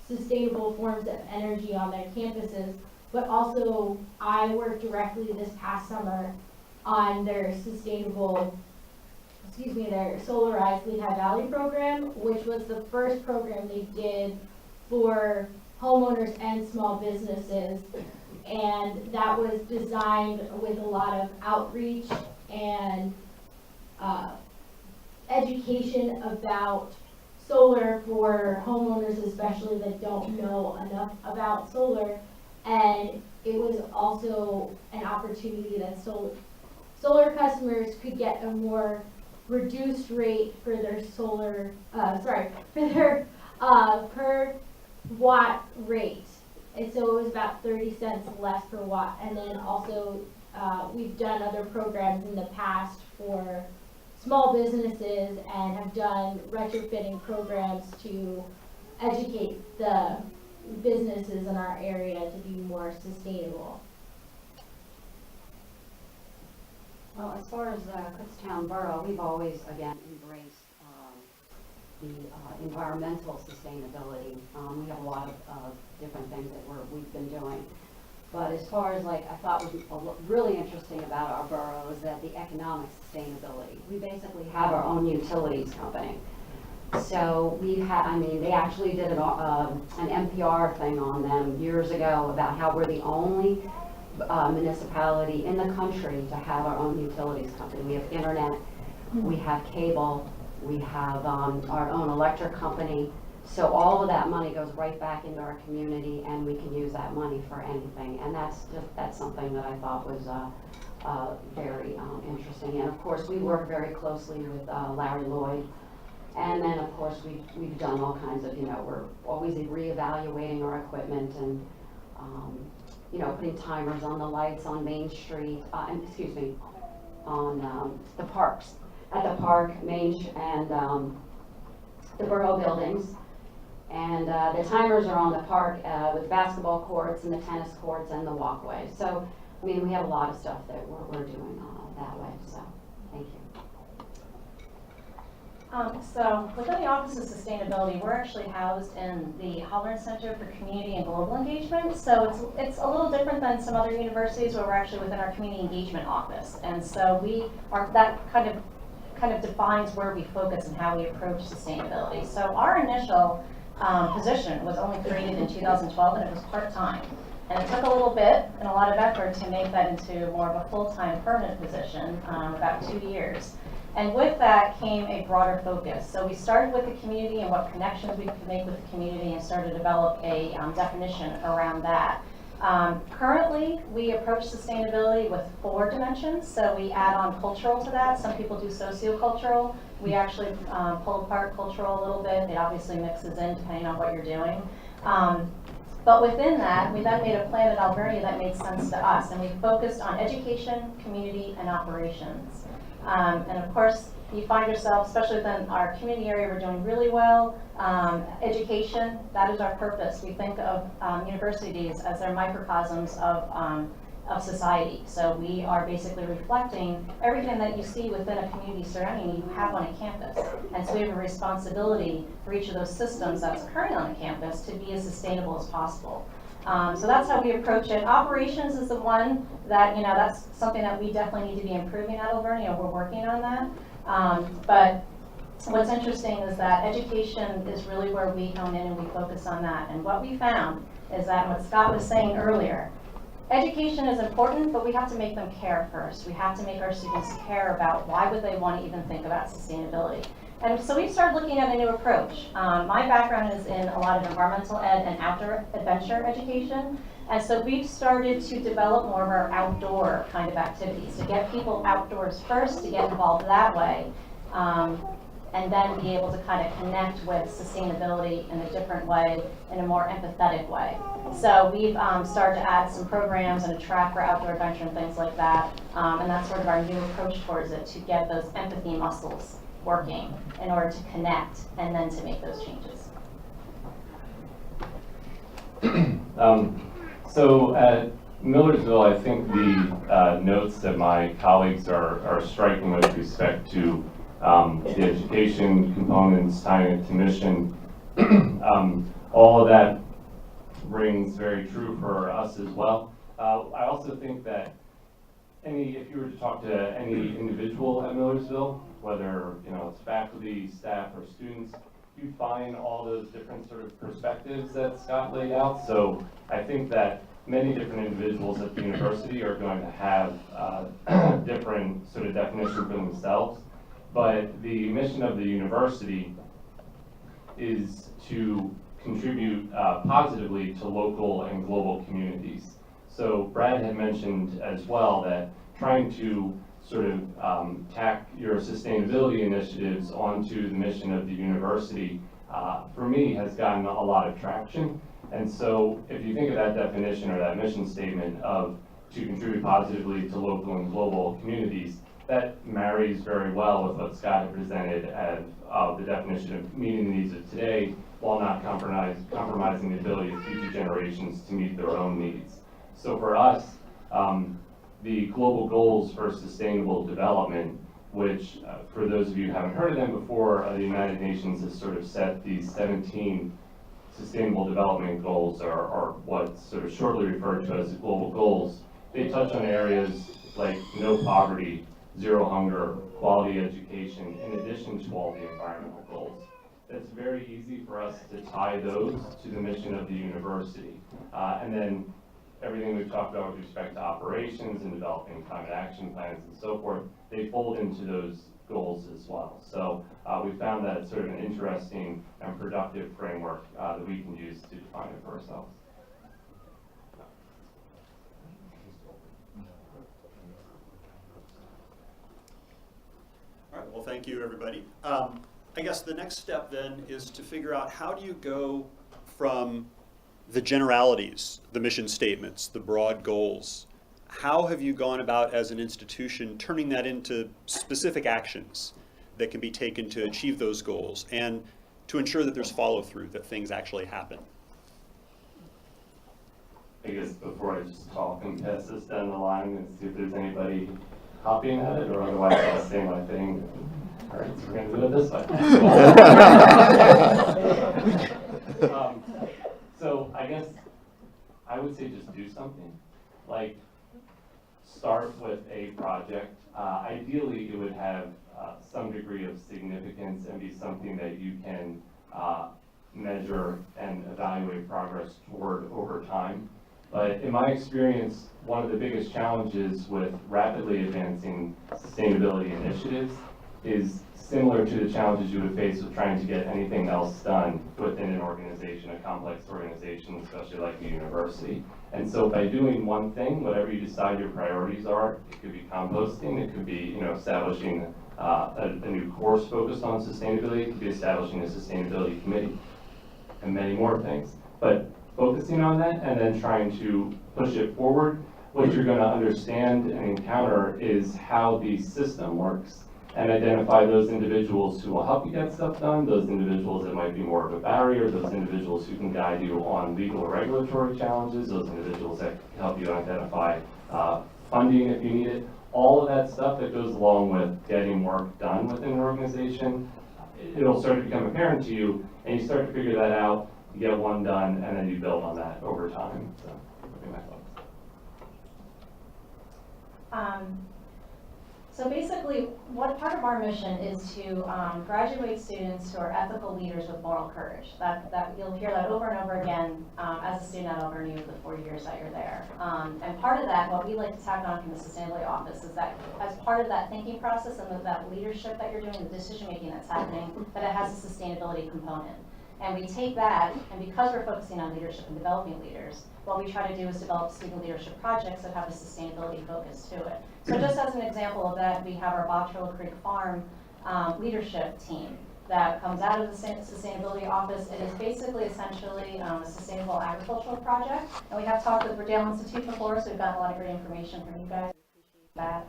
sustainable forms of energy on their campuses. But also, I worked directly this past summer on their their Solarized Lehigh Valley program, which was the first program they did for homeowners and small businesses. And that was designed with a lot of outreach and education about solar for homeowners, especially that don't know enough about solar. And it was also an opportunity that solar customers could get a more reduced rate for their per watt rate. And so it was about 30 cents less per watt. And then also we've done other programs in the past for small businesses and have done retrofitting programs to educate the businesses in our area to be more sustainable. Well, as far as Kutztown Borough, we've always, again, embraced the environmental sustainability. We have a lot of different things that we've been doing. But as far as I thought was really interesting about our borough is that the economic sustainability. We basically have our own utilities company. So we've had, they actually did an NPR thing on them years ago about how we're the only municipality in the country to have our own utilities company. We have internet, we have cable, we have our own electric company. So all of that money goes right back into our community, and we can use that money for anything. And that's something that I thought was very interesting. And of course, we work very closely with Larry Lloyd. And then of course we've done all kinds of, we're always reevaluating our equipment and putting timers on the lights on Main Street, on the parks, at the park, and the borough buildings. And the timers are on the park with basketball courts and the tennis courts and the walkways. So, we have a lot of stuff that we're doing that way. So, thank you. So within the Office of Sustainability, we're actually housed in the Hollern Center for Community and Global Engagement. So it's a little different than some other universities where we're actually within our Community Engagement Office. And so that kind of defines where we focus and how we approach sustainability. So our initial position was only created in 2012, and it was part-time. And it took a little bit and a lot of effort to make that into more of a full-time permanent position, about 2 years. And with that came a broader focus. So we started with the community and what connections we could make with the community and started to develop a definition around that. Currently, we approach sustainability with 4 dimensions. So we add on cultural to that. Some people do sociocultural. We actually pull apart cultural a little bit. It obviously mixes in depending on what you're doing. But within that, we then made a plan at Alvernia that made sense to us. And we focused on education, community, and operations. And of course, you find yourself, especially within our community area, we're doing really well. Education, that is our purpose. We think of universities as their microcosms of society. So we are basically reflecting everything that you see within a community surrounding you have on a campus. And so we have a responsibility for each of those systems that's occurring on a campus to be as sustainable as possible. So that's how we approach it. Operations is the one that, that's something that we definitely need to be improving at Alvernia. We're working on that. But what's interesting is that education is really where we hone in and we focus on that. And what we found is that what Scott was saying earlier, education is important, but we have to make them care first. We have to make our students care about why would they want to even think about sustainability. And so we started looking at a new approach. My background is in a lot of environmental ed and outdoor adventure education. And so we've started to develop more of our outdoor kind of activities, to get people outdoors first, to get involved that way, and then be able to kind of connect with sustainability in a different way, in a more empathetic way. So we've started to add some programs and a track for outdoor adventure and things like that, and that's sort of our new approach towards it, to get those empathy muscles working in order to connect and then to make those changes. So at Millersville, I think the notes that my colleagues are striking with respect to the education components, tying it to mission, all of that rings very true for us as well. I also think that if you were to talk to any individual at Millersville, whether it's faculty, staff, or students, you find all those different sort of perspectives that Scott laid out. So I think that many different individuals at the university are going to have different sort of definition for themselves. But the mission of the university is to contribute positively to local and global communities. So Brad had mentioned as well that trying to sort of tack your sustainability initiatives onto the mission of the university, for me, has gotten a lot of traction. And so if you think of that definition or that mission statement of to contribute positively to local and global communities, that marries very well with what Scott had presented as the definition of meeting the needs of today while not compromising the ability of future generations to meet their own needs. So for us, the global goals for sustainable development, which for those of you who haven't heard of them before, the United Nations has sort of set these 17 sustainable development goals, are what's sort of shortly referred to as the global goals. They touch on areas like no poverty, zero hunger, quality education, in addition to all the environmental goals. It's very easy for us to tie those to the mission of the university. And then everything we've talked about with respect to operations and developing climate action plans and so forth, they fold into those goals as well. So we found that sort of an interesting and productive framework that we can use to define it for ourselves. All right, well, thank you, everybody. I guess the next step then is to figure out how do you go from the generalities, the mission statements, the broad goals. How have you gone about as an institution turning that into specific actions that can be taken to achieve those goals and to ensure that there's follow-through, that things actually happen? I guess before I just talk and pass this down the line and see if there's anybody copying at it, or otherwise I'll say my thing. All right, so we're going to do it this way. So I guess I would say just do something. Like, start with a project. Ideally, it would have some degree of significance and be something that you can measure and evaluate progress toward over time. But in my experience, one of the biggest challenges with rapidly advancing sustainability initiatives is similar to the challenges you would face with trying to get anything else done within an organization, a complex organization, especially like a university. And so by doing one thing, whatever you decide your priorities are, it could be composting, it could be establishing a new course focused on sustainability, it could be establishing a sustainability committee, and many more things. But focusing on that and then trying to push it forward, what you're going to understand and encounter is how the system works, and identify those individuals who will help you get stuff done, those individuals that might be more of a barrier, those individuals who can guide you on legal or regulatory challenges, those individuals that can help you identify funding if you need it. All of that stuff that goes along with getting work done within an organization, it'll start to become apparent to you, and you start to figure that out, you get one done, and then you build on that over time. So, that would be my thoughts. So basically, what part of our mission is to graduate students who are ethical leaders with moral courage. That you'll hear that over and over again as a student at Albany over the 4 years that you're there. And part of that, what we like to tack on from the Sustainability Office, is that as part of that thinking process and that leadership that you're doing, the decision making that's happening, that it has a sustainability component. And we take that, and because we're focusing on leadership and developing leaders, what we try to do is develop student leadership projects that have a sustainability focus to it. So just as an example of that, we have our Bob Turtle Creek Farm leadership team that comes out of the sustainability office. It is basically essentially a sustainable agricultural project. And we have talked with Burdale Institute before, so we've got a lot of great information from you guys. Appreciate that.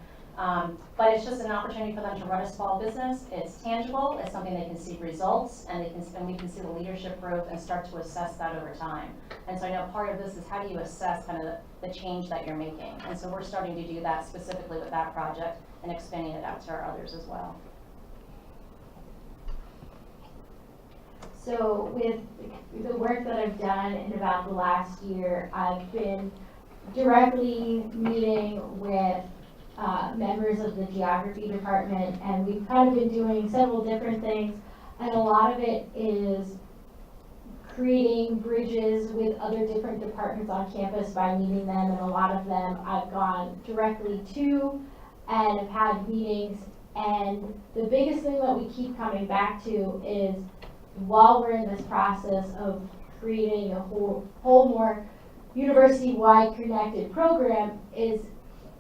But it's just an opportunity for them to run a small business. It's tangible, it's something they can see results, and we can see the leadership growth and start to assess that over time. And so I know part of this is how do you assess kind of the change that you're making. And so we're starting to do that specifically with that project and expanding it out to our others as well. So with the work that I've done in about the last year, I've been directly meeting with members of the geography department, and we've kind of been doing several different things, and a lot of it is creating bridges with other different departments on campus by meeting them, and a lot of them I've gone directly to and have had meetings, and the biggest thing that we keep coming back to is while we're in this process of creating a whole more university-wide connected program is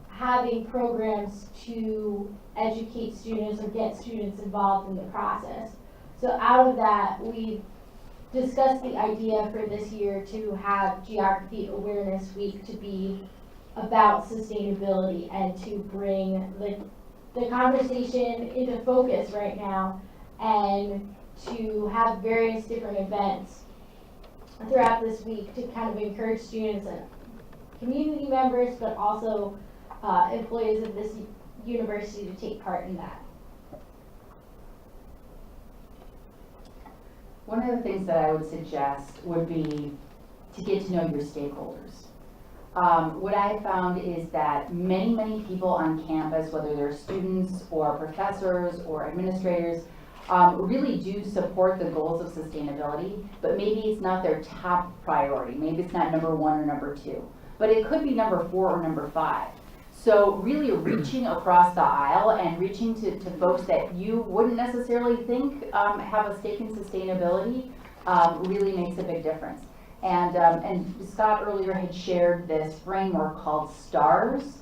having programs to educate students or get students involved in the process. So out of that, we've discussed the idea for this year to have Geography Awareness Week to be about sustainability and to bring the conversation into focus right now, and to have various different events throughout this week to kind of encourage students and community members, but also employees of this university to take part in that. One of the things that I would suggest would be to get to know your stakeholders. What I found is that many people on campus, whether they're students or professors or administrators, really do support the goals of sustainability, but maybe it's not their top priority. Maybe it's not number 1 or number 2, but it could be number 4 or number 5. So really reaching across the aisle and reaching to folks that you wouldn't necessarily think have a stake in sustainability really makes a big difference. And Scott earlier had shared this framework called STARS,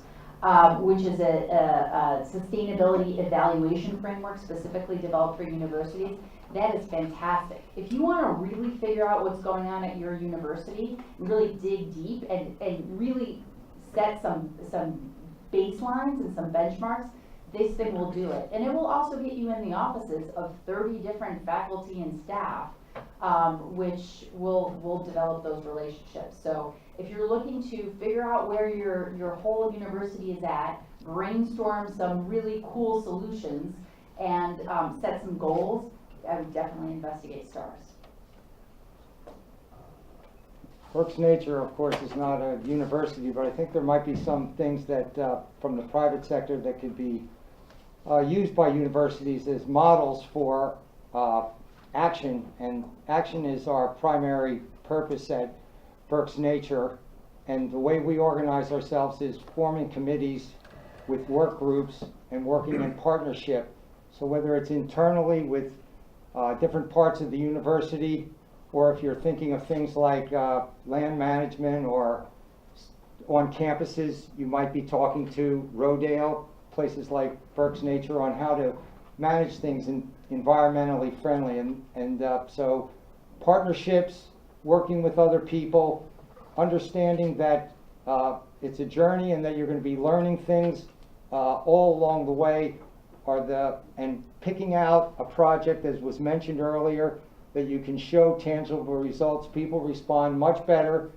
which is a sustainability evaluation framework specifically developed for universities. That is fantastic. If you want to really figure out what's going on at your university, really dig deep and really set some baselines and some benchmarks, this thing will do it. And it will also get you in the offices of 30 different faculty and staff, which will develop those relationships. So if you're looking to figure out where your whole university is at, brainstorm some really cool solutions, and set some goals, I would definitely investigate STARS. Berks Nature, of course, is not a university, but I think there might be some things that from the private sector that could be used by universities as models for action, and action is our primary purpose at Berks Nature, and the way we organize ourselves is forming committees with work groups and working in partnership. So whether it's internally with different parts of the university, or if you're thinking of things like land management, or on campuses, you might be talking to Rodale, places like Berks Nature, on how to manage things environmentally friendly. And so partnerships, working with other people, understanding that it's a journey and that you're going to be learning things all along the way, and picking out a project, as was mentioned earlier, that you can show tangible results. People respond much better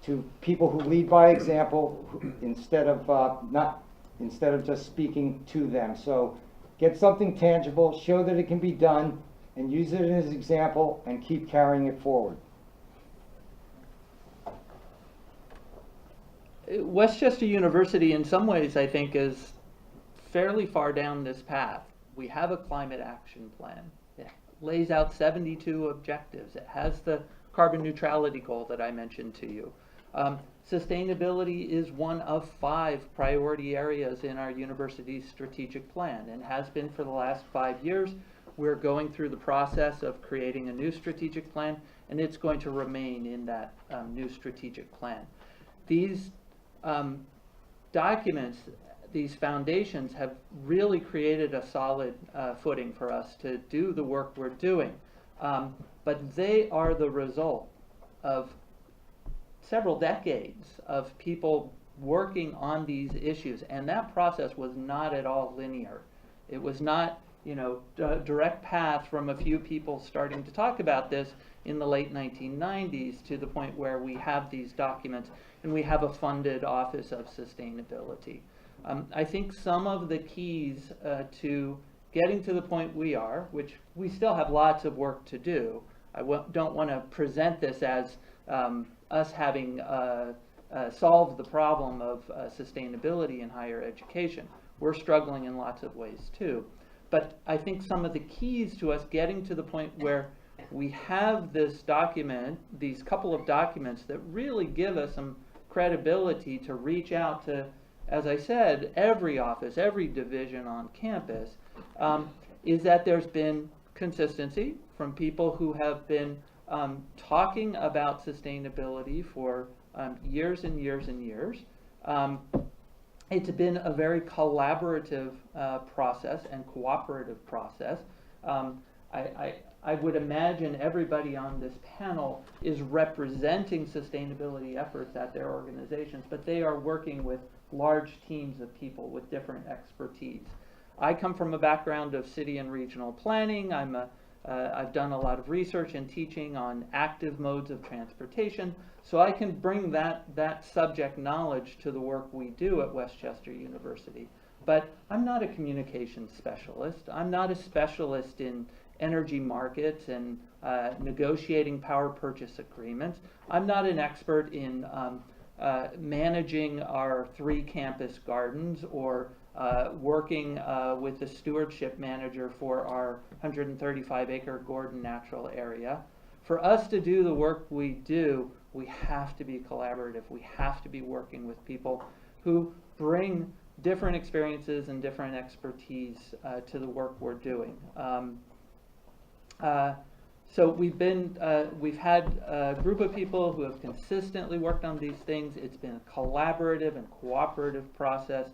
to people who lead by example instead of just speaking to them. So get something tangible, show that it can be done, and use it as an example, and keep carrying it forward. Westchester University, in some ways, I think, is fairly far down this path. We have a climate action plan. It lays out 72 objectives. It has the carbon neutrality goal that I mentioned to you. Sustainability is one of 5 priority areas in our university's strategic plan, and has been for the last 5 years. We're going through the process of creating a new strategic plan, and it's going to remain in that new strategic plan. These documents, these foundations have really created a solid footing for us to do the work we're doing. But they are the result of several decades of people working on these issues, and that process was not at all linear. It was not, a direct path from a few people starting to talk about this in the late 1990s to the point where we have these documents and we have a funded Office of Sustainability. I think some of the keys to getting to the point we are, which we still have lots of work to do. Don't want to present this as us having solved the problem of sustainability in higher education. We're struggling in lots of ways too. But I think some of the keys to us getting to the point where we have this document, these couple of documents that really give us some credibility to reach out to, as I said, every office, every division on campus, is that there's been consistency from people who have been talking about sustainability for years and years and years. It's been a very collaborative process and cooperative process. I would imagine everybody on this panel is representing sustainability efforts at their organizations, but they are working with large teams of people with different expertise. I come from a background of city and regional planning. I've done a lot of research and teaching on active modes of transportation, so I can bring that subject knowledge to the work we do at Westchester University. But I'm not a communications specialist. I'm not a specialist in energy markets and negotiating power purchase agreements. I'm not an expert in managing our 3 campus gardens or working with the stewardship manager for our 135-acre Gordon Natural Area. For us to do the work we do, we have to be collaborative. We have to be working with people who bring different experiences and different expertise to the work we're doing. So we've had a group of people who have consistently worked on these things. It's been a collaborative and cooperative process.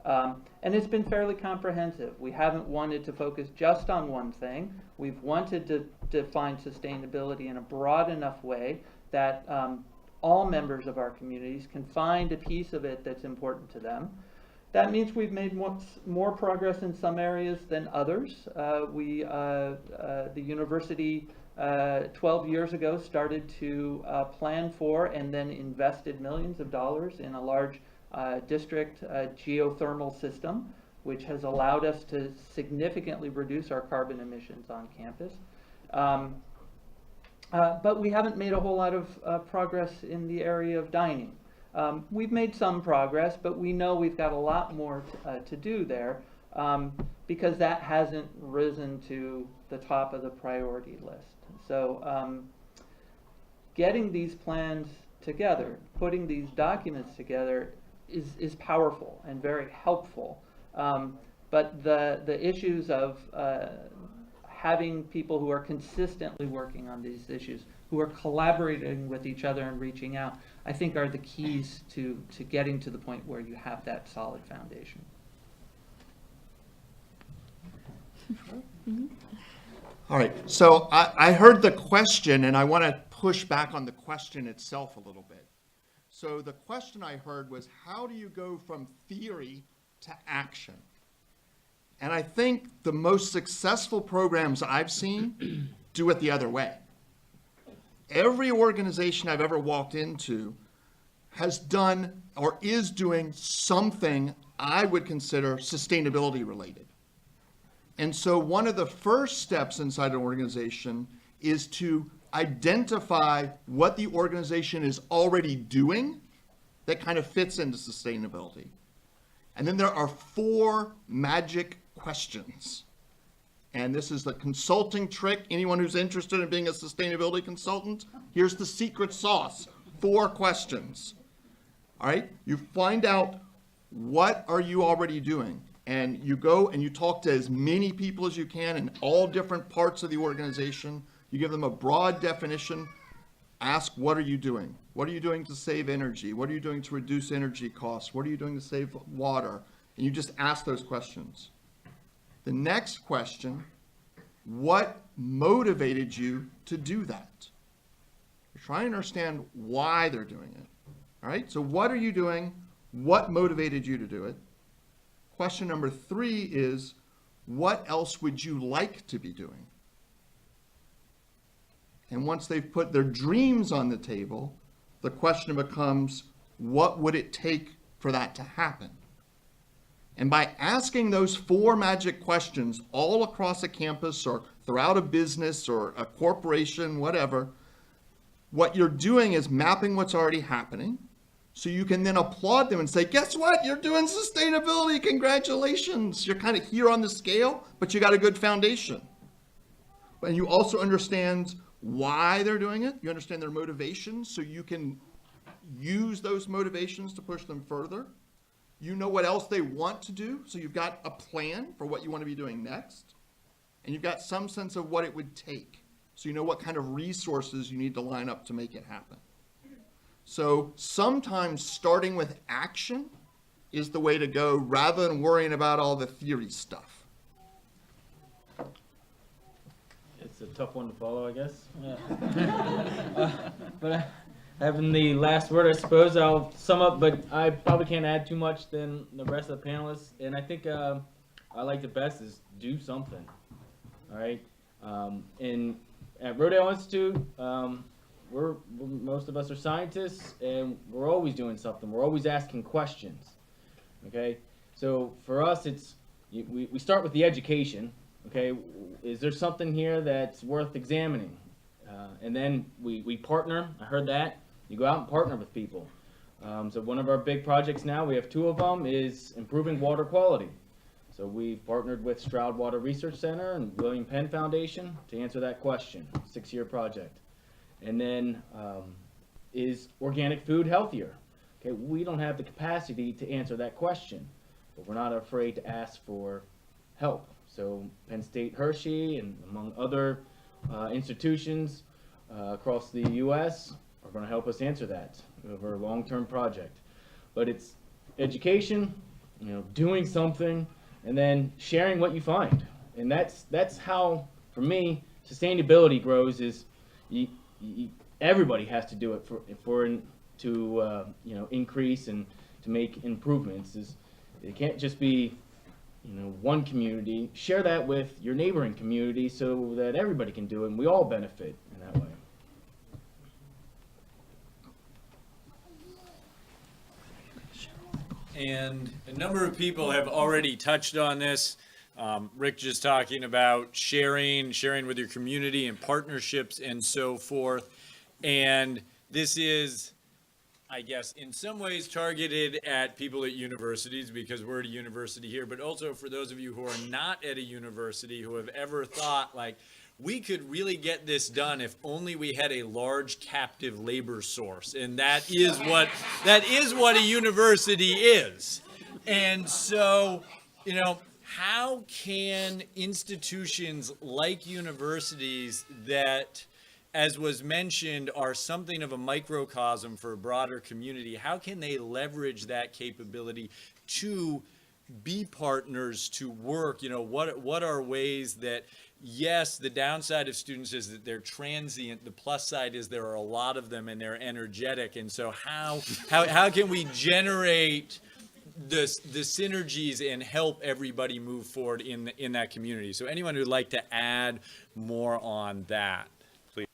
And it's been fairly comprehensive. We haven't wanted to focus just on one thing. We've wanted to define sustainability in a broad enough way that all members of our communities can find a piece of it that's important to them. That means we've made more progress in some areas than others. The university 12 years ago started to plan for and then invested millions of dollars in a large district geothermal system, which has allowed us to significantly reduce our carbon emissions on campus. But we haven't made a whole lot of progress in the area of dining. We've made some progress, but we know we've got a lot more to do there because that hasn't risen to the top of the priority list. So getting these plans together, putting these documents together is powerful and very helpful. But the issues of having people who are consistently working on these issues, who are collaborating with each other and reaching out, I think are the keys to getting to the point where you have that solid foundation. All right, so I heard the question, and I want to push back on the question itself a little bit. So the question I heard was, how do you go from theory to action? And I think the most successful programs I've seen do it the other way. Every organization I've ever walked into has done or is doing something I would consider sustainability related. And so one of the first steps inside an organization is to identify what the organization is already doing that kind of fits into sustainability. And then there are 4 magic questions. And this is the consulting trick. Anyone who's interested in being a sustainability consultant, here's the secret sauce. 4 questions. All right? You find out, what are you already doing? And you go and you talk to as many people as you can in all different parts of the organization. You give them a broad definition. Ask, what are you doing? What are you doing to save energy? What are you doing to reduce energy costs? What are you doing to save water? And you just ask those questions. The next question, what motivated you to do that? You're trying to understand why they're doing it. All right, so what are you doing? What motivated you to do it? Question number 3 is, what else would you like to be doing? And once they've put their dreams on the table, the question becomes, what would it take for that to happen? And by asking those 4 magic questions all across a campus or throughout a business or a corporation, whatever, what you're doing is mapping what's already happening. So you can then applaud them and say, guess what? You're doing sustainability. Congratulations. You're kind of here on the scale, but you got a good foundation. And you also understand why they're doing it. You understand their motivations, so you can use those motivations to push them further. You know what else they want to do, so you've got a plan for what you want to be doing next. And you've got some sense of what it would take, so you know what kind of resources you need to line up to make it happen. So sometimes starting with action is the way to go, rather than worrying about all the theory stuff. It's a tough one to follow, I guess. Yeah. But having the last word, I suppose I'll sum up, but I probably can't add too much than the rest of the panelists. And I think I like the best is do something. All right. And at Rodale Institute, most of us are scientists, and we're always doing something. We're always asking questions. Okay. So for us, we start with the education. Okay, is there something here that's worth examining? And then we partner. I heard that. You go out and partner with people. So one of our big projects now, we have 2 of them, is improving water quality. So we've partnered with Stroud Water Research Center and William Penn Foundation to answer that question, 6-year project. And then is organic food healthier? Okay, we don't have the capacity to answer that question, but we're not afraid to ask for help. So Penn State Hershey and among other institutions across the U.S. are going to help us answer that over a long-term project. But it's education, doing something, and then sharing what you find. And that's how, for me, sustainability grows. Is everybody has to do it to increase and to make improvements. It can't just be one community. Share that with your neighboring community so that everybody can do it and we all benefit in that way. And a number of people have already touched on this. Rick just talking about sharing with your community and partnerships and so forth. And this is, I guess, in some ways targeted at people at universities, because we're at a university here, but also for those of you who are not at a university, who have ever thought, like, we could really get this done if only we had a large captive labor source. And that is what a university is. And so, how can institutions like universities that, as was mentioned, are something of a microcosm for a broader community, how can they leverage that capability to be partners, to work? What are ways that, yes, the downside of students is that they're transient. The plus side is there are a lot of them and they're energetic. And so how can we generate the synergies and help everybody move forward in that community? So anyone who'd like to add more on that, please.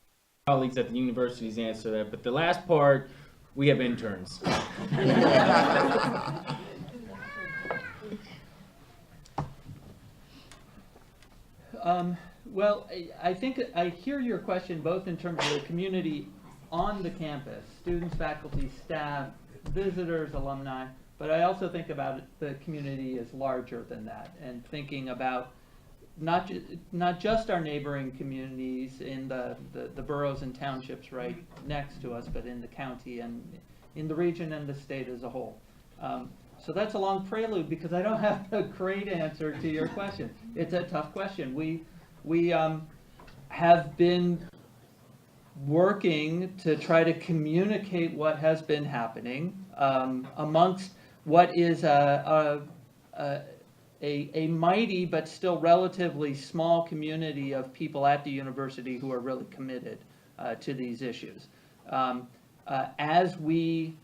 Colleagues at the universities answer that, but the last part, we have interns. Well, I think I hear your question both in terms of the community on the campus, students, faculty, staff, visitors, alumni, but I also think about the community as larger than that, and thinking about not just our neighboring communities in the boroughs and townships right next to us, but in the county and in the region and the state as a whole. So that's a long prelude because I don't have a great answer to your question. It's a tough question. We have been working to try to communicate what has been happening amongst what is a mighty but still relatively small community of people at the university who are really committed to these issues. As we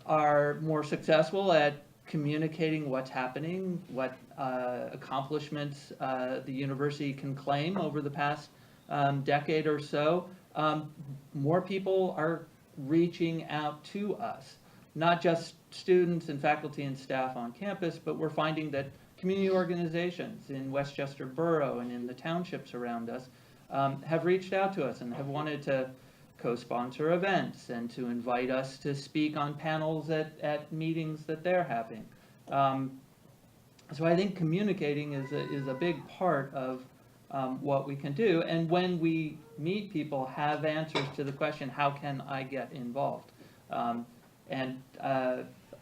are more successful at communicating what's happening, what accomplishments the university can claim over the past decade or so, more people are reaching out to us. Not just students and faculty and staff on campus, but we're finding that community organizations in Westchester Borough and in the townships around us have reached out to us and have wanted to co-sponsor events and to invite us to speak on panels at meetings that they're having. So I think communicating is a big part of what we can do. And when we meet people, have answers to the question, how can I get involved?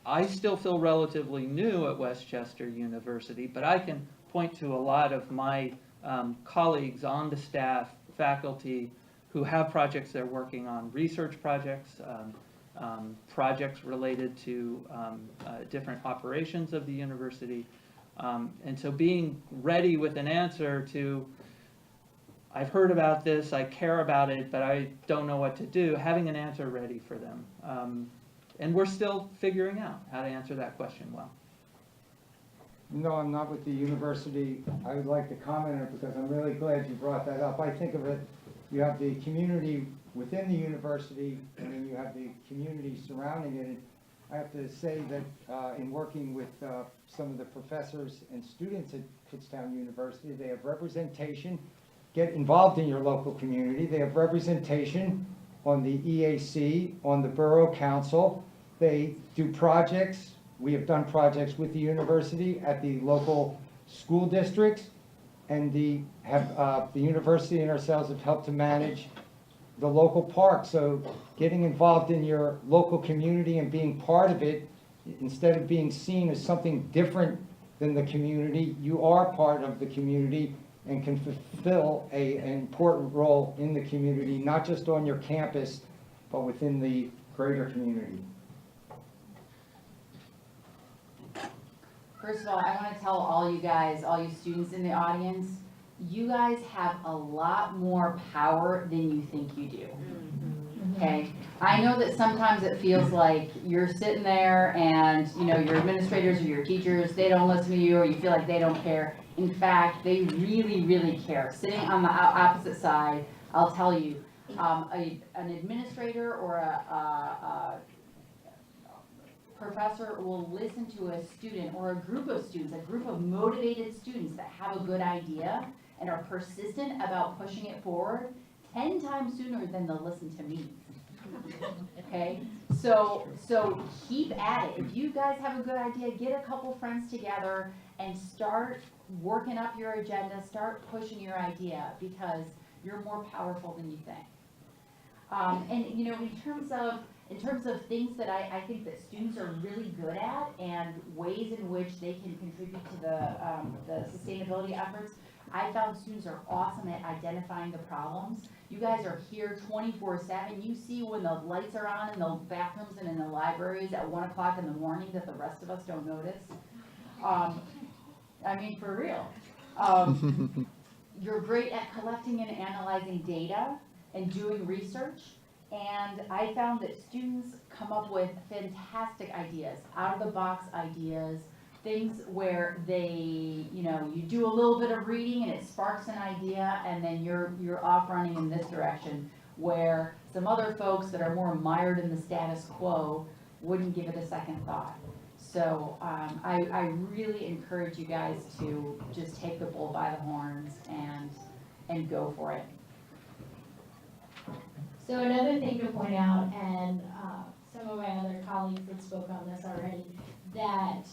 I still feel relatively new at Westchester University, but I can point to a lot of my colleagues on the staff, faculty, who have projects they're working on, research projects, projects related to different operations of the university. And so being ready with an answer to, I've heard about this, I care about it, but I don't know what to do, having an answer ready for them. And we're still figuring out how to answer that question well. No, I'm not with the university. I would like to comment on it because I'm really glad you brought that up. I think of it, you have the community within the university, and then you have the community surrounding it. And I have to say that in working with some of the professors and students at Kutztown University, they have representation. Get involved in your local community. They have representation on the EAC, on the Borough Council. They do projects. We have done projects with the university at the local school districts, and the university and ourselves have helped to manage the local park. So getting involved in your local community and being part of it, instead of being seen as something different than the community, you are part of the community and can fulfill an important role in the community, not just on your campus, but within the greater community. First of all, I want to tell all you guys, all you students in the audience, you guys have a lot more power than you think you do. Okay? I know that sometimes it feels like you're sitting there and, you know, your administrators or your teachers, they don't listen to you, or you feel like they don't care. In fact, they really, really care. Sitting on the opposite side, I'll tell you, an administrator or a professor will listen to a student or a group of students, a group of motivated students that have a good idea and are persistent about pushing it forward 10 times sooner than they'll listen to me. Okay, so keep at it. If you guys have a good idea, get a couple friends together and start working up your agenda, start pushing your idea, because you're more powerful than you think. And you know, in terms of things that I think that students are really good at and ways in which they can contribute to the sustainability efforts, I found students are awesome at identifying the problems. You guys are here 24/7. You see when the lights are on in the bathrooms and in the libraries at 1 o'clock in the morning that the rest of us don't notice. I mean, for real. You're great at collecting and analyzing data and doing research. And I found that students come up with fantastic ideas, out-of-the-box ideas, things where they, you know, you do a little bit of reading and it sparks an idea, and then you're off running in this direction, where some other folks that are more mired in the status quo wouldn't give it a second thought. So I really encourage you guys to just take the bull by the horns and go for it. So another thing to point out, and some of my other colleagues that spoke on this already, that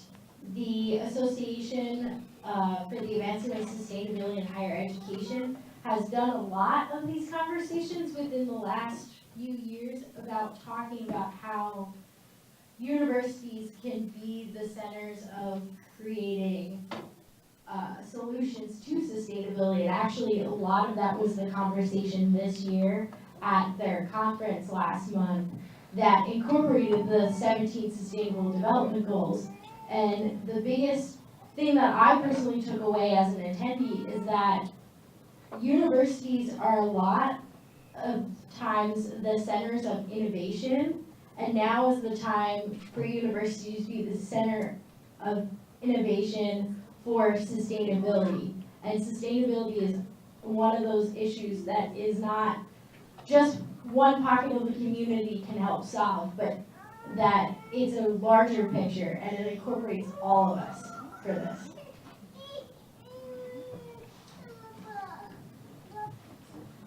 the Association for the Advancement of Sustainability in Higher Education has done a lot of these conversations within the last few years about talking about how universities can be the centers of creating solutions to sustainability. And actually, a lot of that was the conversation this year at their conference last month that incorporated the 17 Sustainable Development Goals. And the biggest thing that I personally took away as an attendee is that universities are a lot of times the centers of innovation, and now is the time for universities to be the center of innovation for sustainability. And sustainability is one of those issues that is not just one pocket of the community can help solve, but that it's a larger picture and it incorporates all of us for this.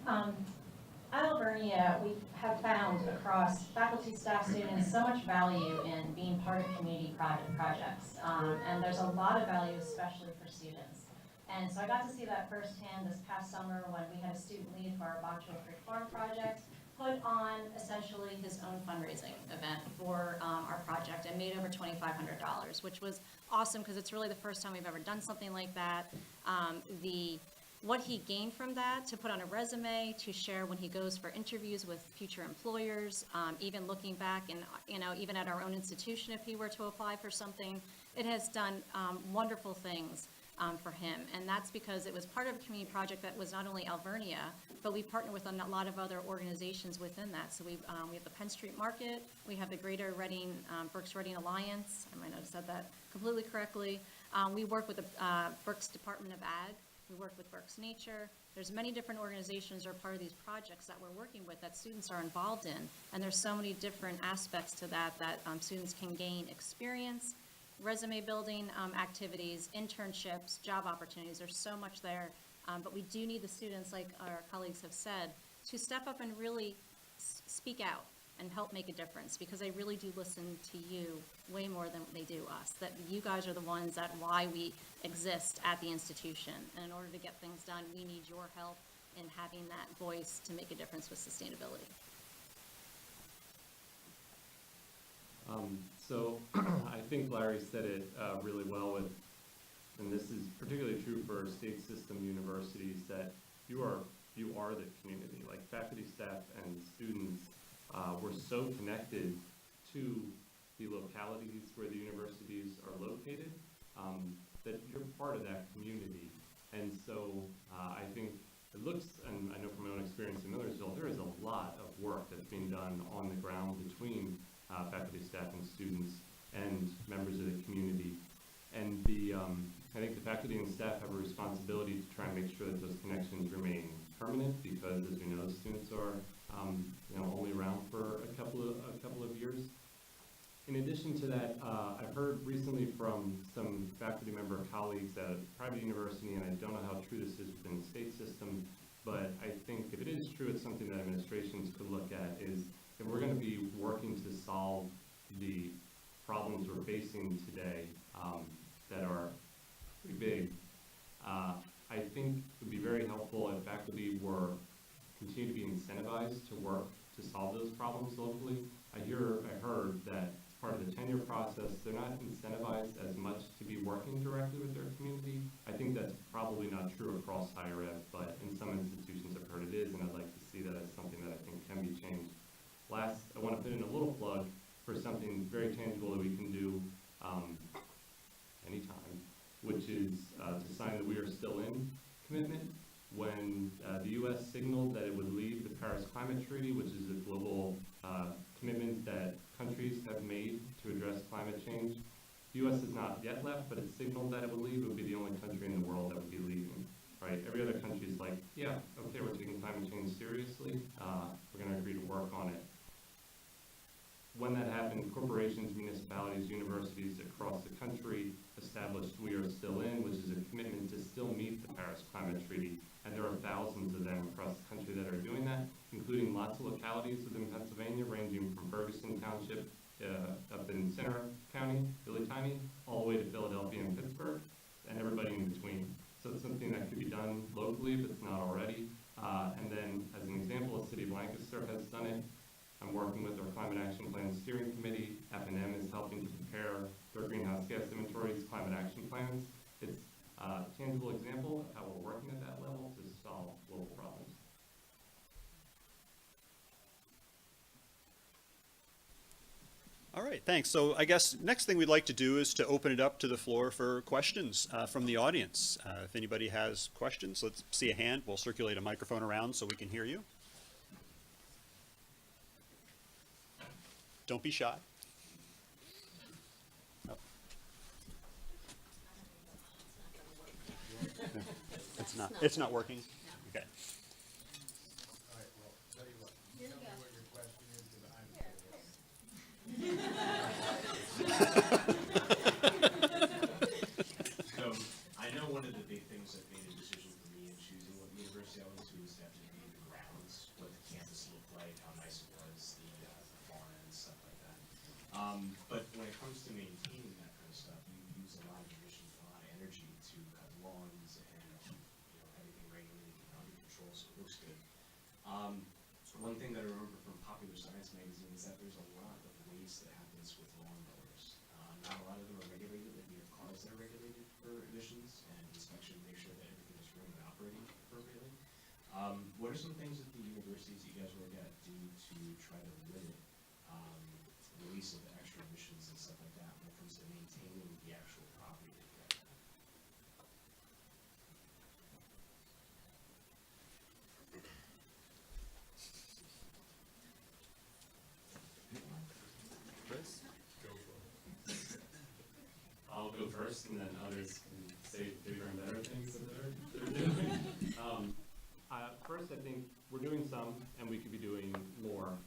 At Alvernia, we have found across faculty, staff, students, so much value in being part of community projects. And there's a lot of value, especially for students. And so I got to see that firsthand this past summer when we had a student lead for our Botchwell Creek Farm project put on essentially his own fundraising event for our project and made over $2,500, which was awesome because it's really the first time we've ever done something like that. What he gained from that to put on a resume, to share when he goes for interviews with future employers, even looking back and, even at our own institution, if he were to apply for something, it has done wonderful things for him. And that's because it was part of a community project that was not only Alvernia, but we partner with a lot of other organizations within that. So we have the Penn Street Market, we have the Greater Reading, Berks Reading Alliance, I might not have said that completely correctly. We work with the Berks Department of Ag. We work with Berks Nature. There's many different organizations that are part of these projects that we're working with that students are involved in. And there's so many different aspects to that students can gain experience, resume building activities, internships, job opportunities. There's so much there. But we do need the students, like our colleagues have said, to step up and really speak out and help make a difference, because they really do listen to you way more than they do us. That you guys are the ones that why we exist at the institution. And in order to get things done, we need your help in having that voice to make a difference with sustainability. So I think Larry said it really well with, and this is particularly true for state system universities, that you are the community. Like faculty, staff, and students, we're so connected to the localities where the universities are located that you're part of that community. And so I think it looks, and I know from my own experience in Millersville, there is a lot of work that's being done on the ground between faculty, staff, and students, and members of the community. And I think the faculty and staff have a responsibility to try and make sure that those connections remain permanent, because as we know, students are only around for a couple of years. In addition to that, I've heard recently from some faculty member colleagues at a private university, and I don't know how true this is within the state system, but I think if it is true, it's something that administrations could look at, is if we're going to be working to solve the problems we're facing today that are pretty big, I think it would be very helpful if faculty were continue to be incentivized to work to solve those problems locally. I heard that as part of the tenure process, they're not incentivized as much to be working directly with their community. I think that's probably not true across higher ed, but in some institutions I've heard it is, and I'd like to see that as something that I think can be changed. Last, I want to put in a little plug for something very tangible that we can do anytime, which is to sign the We Are Still In commitment. When the U.S. signaled that it would leave the Paris Climate Treaty, which is a global commitment that countries have made to address climate change, the U.S. has not yet left, but it signaled that it would leave. It would be the only country in the world that would be leaving. Right? Every other country is like, yeah, okay, we're taking climate change seriously. We're going to agree to work on it. When that happened, corporations, municipalities, universities across the country established We Are Still In, which is a commitment to still meet the Paris Climate Treaty. And there are thousands of them across the country that are doing that, including lots of localities within Pennsylvania, ranging from Ferguson Township up in Center County, really tiny, all the way to Philadelphia and Pittsburgh, and everybody in between. So it's something that could be done locally if it's not already. And then, as an example, the city of Lancaster has done it. I'm working with our Climate Action Plan Steering Committee. F&M is helping to prepare their greenhouse gas inventories, climate action plans. It's a tangible example of how we're working at that level to solve global problems. All right, thanks. So I guess next thing we'd like to do is to open it up to the floor for questions from the audience. If anybody has questions, let's see a hand. We'll circulate a microphone around so we can hear you. Don't be shy. Oh. It's not working? Okay. So I know one of the big things that made a decision for me in choosing what university I went to was definitely the grounds, what the campus looked like, how nice it was, the fauna and stuff like that. But when it comes to maintaining that kind of stuff, you use a lot of emissions, a lot of energy to cut lawns and everything regulated and under control, so it looks good. One thing that I remember from Popular Science magazine is that there's a lot of waste that happens with lawnmowers. Not a lot of them are regulated, like we have cars that are regulated for emissions and inspection to make sure that everything is running and operating appropriately. What are some things that the universities that you guys work at do to try to limit release of the extra emissions and stuff like that when it comes to maintaining the actual property that you guys have? I'll go first, and then others can say bigger and better things that they're doing. First, I think we're doing some, and we could be doing more.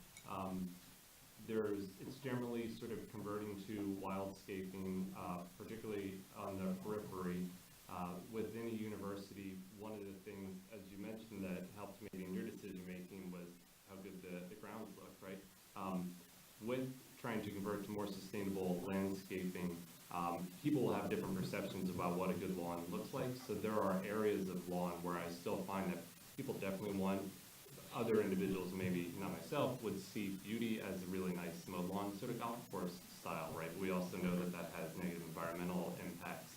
It's generally sort of converting to wildscaping, particularly on the periphery. Within a university, one of the things, as you mentioned, that helped maybe in your decision making was how good the grounds look, right? With trying to convert to more sustainable landscaping, people will have different perceptions about what a good lawn looks like. So there are areas of lawn where I still find that people definitely want, other individuals, maybe not myself, would see beauty as a really nice mowed lawn, sort of golf course style, right? We also know that that has negative environmental impacts.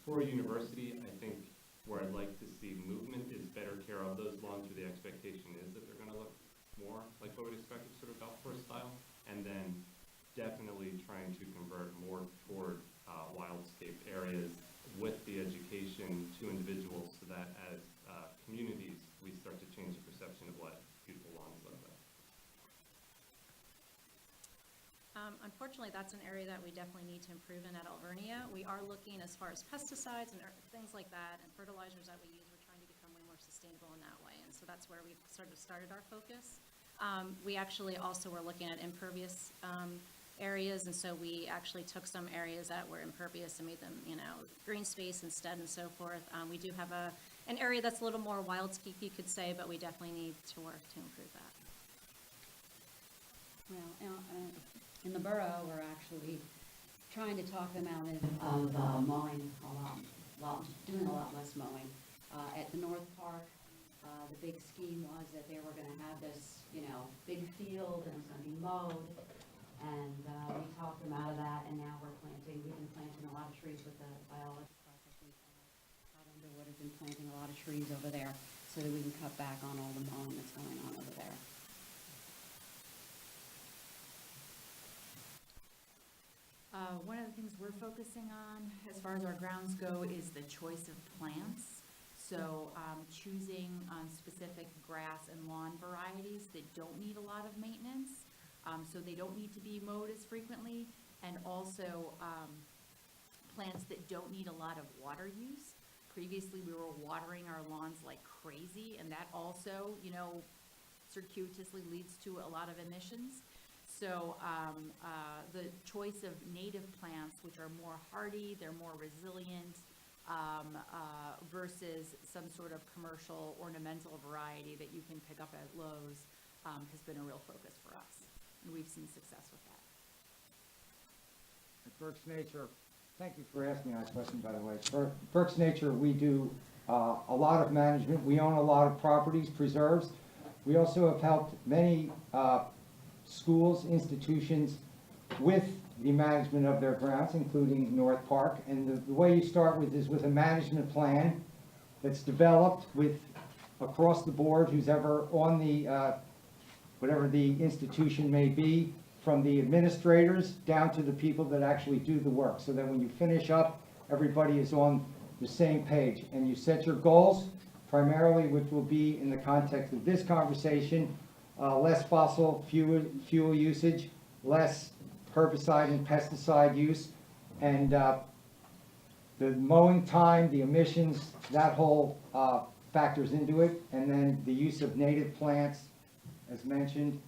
For a university, I think where I'd like to see movement is better care of those lawns, where the expectation is that they're going to look more like what we'd expect, sort of golf course style, and then definitely trying to convert more toward wildscape areas with the education to individuals, so that as communities we start to change the perception of what beautiful lawns look like. Unfortunately, that's an area that we definitely need to improve in at Alvernia. We are looking as far as pesticides and things like that, and fertilizers that we use. We're trying to become way more sustainable in that way, and so that's where we've sort of started our focus. We actually also were looking at impervious areas, and so we actually took some areas that were impervious and made them, green space instead and so forth. We do have an area that's a little more wildscape, you could say, but we definitely need to work to improve that. Well, in the borough, we're actually trying to talk them out of mowing a lot, doing a lot less mowing. At the North Park, the big scheme was that they were going to have this, big field and it was going to be mowed. And we talked them out of that, and now we've been planting a lot of trees with the biology class. I think Todd Underwood has been planting a lot of trees over there so that we can cut back on all the mowing that's going on over there. One of the things we're focusing on as far as our grounds go is the choice of plants. So choosing specific grass and lawn varieties that don't need a lot of maintenance, so they don't need to be mowed as frequently, and also plants that don't need a lot of water use. Previously, we were watering our lawns like crazy, and that also, circuitously leads to a lot of emissions. So the choice of native plants, which are more hardy, they're more resilient, versus some sort of commercial ornamental variety that you can pick up at Lowe's, has been a real focus for us, and we've seen success with that. At Berks Nature, thank you for asking that question, by the way. For Berks Nature, we do a lot of management. We own a lot of properties, preserves. We also have helped many schools, institutions with the management of their grounds, including North Park. And the way you start with is with a management plan that's developed with, across the board, who's ever on the, whatever the institution may be, from the administrators down to the people that actually do the work, so that when you finish up, everybody is on the same page. And you set your goals, primarily, which will be in the context of this conversation, less fossil fuel usage, less herbicide and pesticide use, and the mowing time, the emissions, that whole factors into it. And then the use of native plants, as mentioned,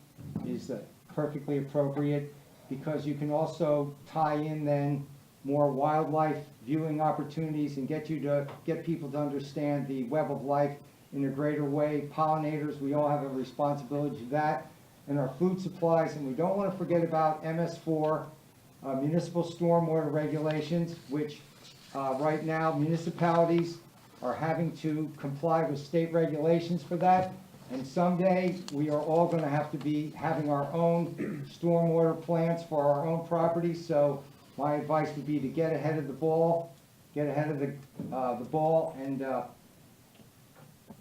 is perfectly appropriate, because you can also tie in then more wildlife viewing opportunities and get people to understand the web of life in a greater way. Pollinators, we all have a responsibility to that, and our food supplies. And we don't want to forget about MS4, municipal stormwater regulations, which right now municipalities are having to comply with state regulations for that. And someday, we are all going to have to be having our own stormwater plants for our own property. So my advice would be to get ahead of the ball, and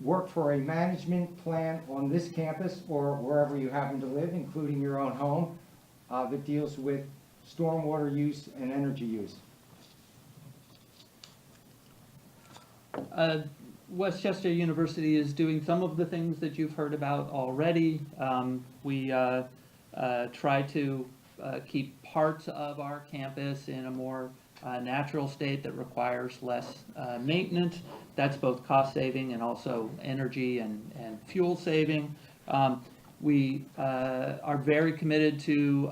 work for a management plan on this campus or wherever you happen to live, including your own home, that deals with stormwater use and energy use. Westchester University is doing some of the things that you've heard about already. We try to keep parts of our campus in a more natural state that requires less maintenance. That's both cost saving and also energy and fuel saving. We are very committed to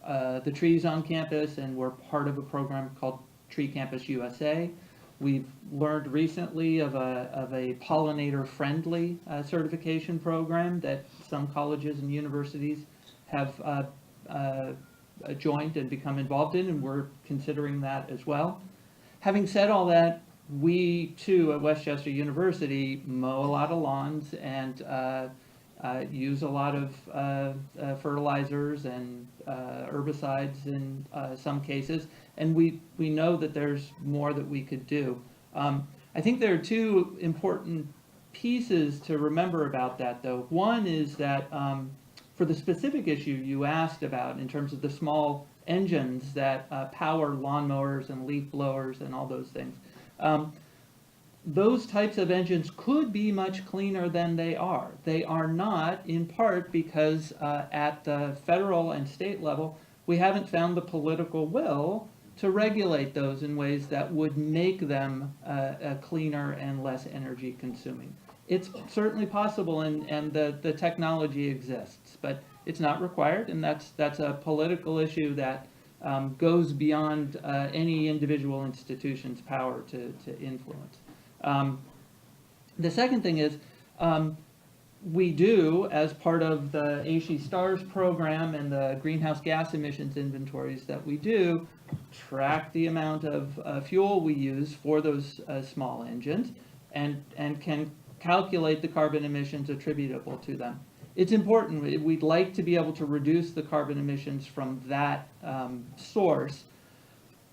the trees on campus, and we're part of a program called Tree Campus USA. We've learned recently of a pollinator-friendly certification program that some colleges and universities have joined and become involved in, and we're considering that as well. Having said all that, we too at Westchester University mow a lot of lawns and use a lot of fertilizers and herbicides in some cases, and we know that there's more that we could do. I think there are two important pieces to remember about that, though. One is that for the specific issue you asked about in terms of the small engines that power lawnmowers and leaf blowers and all those things, those types of engines could be much cleaner than they are. They are not, in part because at the federal and state level, we haven't found the political will to regulate those in ways that would make them cleaner and less energy consuming. It's certainly possible, and the technology exists, but it's not required, and that's a political issue that goes beyond any individual institution's power to influence. The second thing is, we do, as part of the ASHE STARS program and the greenhouse gas emissions inventories that we do, track the amount of fuel we use for those small engines and can calculate the carbon emissions attributable to them. It's important. We'd like to be able to reduce the carbon emissions from that source,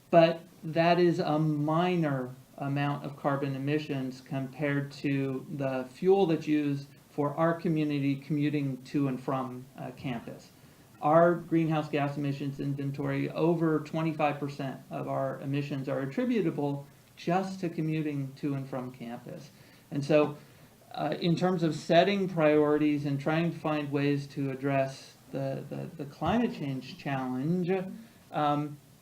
but that is a minor amount of carbon emissions compared to the fuel that's used for our community commuting to and from campus. Our greenhouse gas emissions inventory, over 25% of our emissions are attributable just to commuting to and from campus. And so in terms of setting priorities and trying to find ways to address the climate change challenge,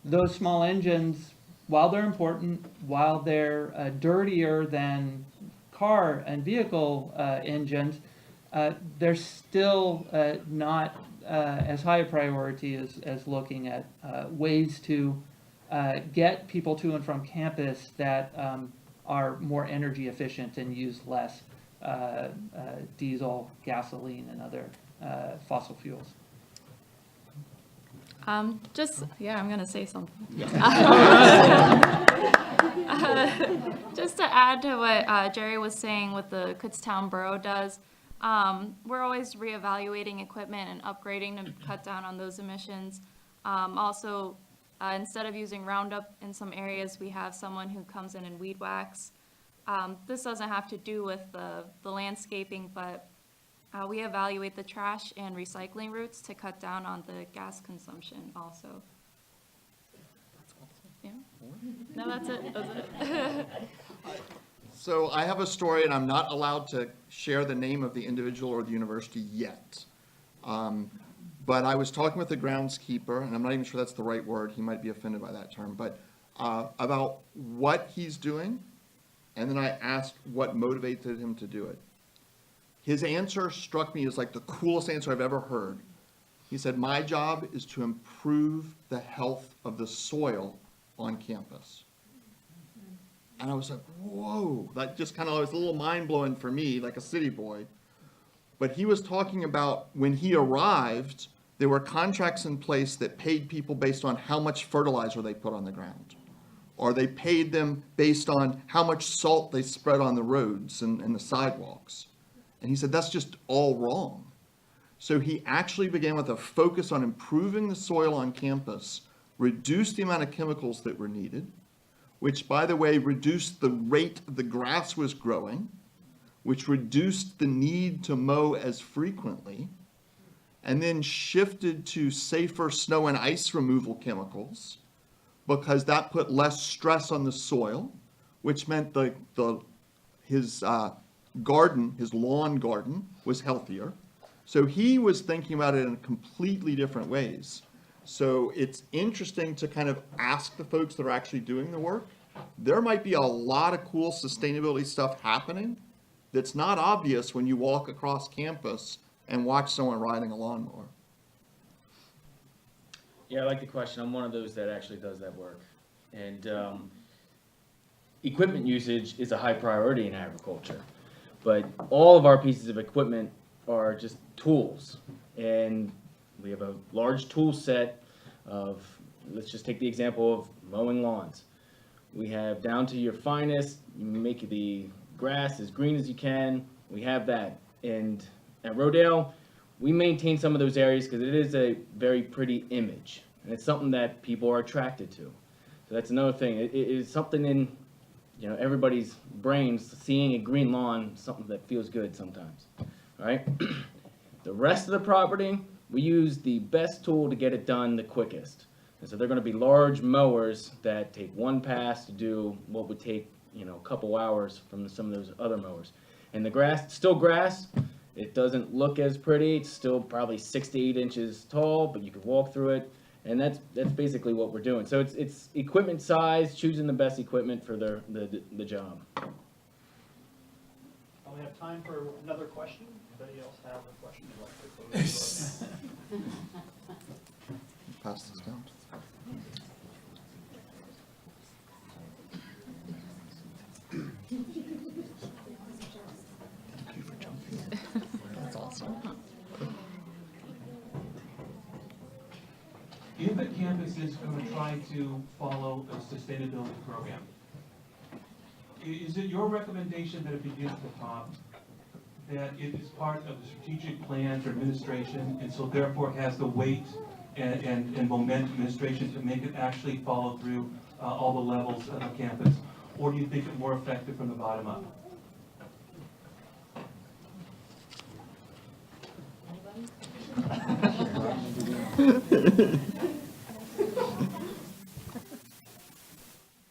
those small engines, while they're important, while they're dirtier than car and vehicle engines, they're still not as high a priority as looking at ways to get people to and from campus that are more energy efficient and use less diesel, gasoline, and other fossil fuels. I'm going to say something. Just to add to what Jerry was saying, what the Kutztown Borough does, We're always reevaluating equipment and upgrading to cut down on those emissions. Also, instead of using Roundup in some areas, we have someone who comes in and weed whacks. This doesn't have to do with the landscaping, but we evaluate the trash and recycling routes to cut down on the gas consumption also. Yeah. No, that's it. That's it. So I have a story, and I'm not allowed to share the name of the individual or the university yet. But I was talking with the groundskeeper, and I'm not even sure that's the right word. He might be offended by that term, but about what he's doing. And then I asked what motivated him to do it. His answer struck me as like the coolest answer I've ever heard. He said, my job is to improve the health of the soil on campus. And I was like, whoa, that just kind of was a little mind-blowing for me, like a city boy. But he was talking about when he arrived, there were contracts in place that paid people based on how much fertilizer they put on the ground. Or they paid them based on how much salt they spread on the roads and the sidewalks. And he said, that's just all wrong. So he actually began with a focus on improving the soil on campus, reduced the amount of chemicals that were needed, which, by the way, reduced the rate the grass was growing, which reduced the need to mow as frequently, and then shifted to safer snow and ice removal chemicals, because that put less stress on the soil, which meant his garden, his lawn garden, was healthier. So he was thinking about it in completely different ways. So it's interesting to kind of ask the folks that are actually doing the work. There might be a lot of cool sustainability stuff happening that's not obvious when you walk across campus and watch someone riding a lawnmower. Yeah, I like the question. I'm one of those that actually does that work. And equipment usage is a high priority in agriculture. But all of our pieces of equipment are just tools. And we have a large tool set of, let's just take the example of mowing lawns. We have down to your finest, you make the grass as green as you can. We have that. And at Rodale, we maintain some of those areas because it is a very pretty image. And it's something that people are attracted to. So that's another thing. It is something in everybody's brains, seeing a green lawn, something that feels good sometimes. All right? The rest of the property, we use the best tool to get it done the quickest. And so they're going to be large mowers that take one pass to do what would take a couple hours from some of those other mowers. And the grass, it's still grass. It doesn't look as pretty. It's still probably 6 to 8 inches tall, but you could walk through it. And that's basically what we're doing. So it's equipment size, choosing the best equipment for the job. We have time for another question. Anybody else have a question they'd like to pose? Pass this down. That's awesome. If a campus is going to try to follow a sustainability program, is it your recommendation that it begins at the top, that it is part of the strategic plan for administration, and so therefore has the weight and momentum administration to make it actually follow through all the levels of the campus? Or do you think it's more effective from the bottom up?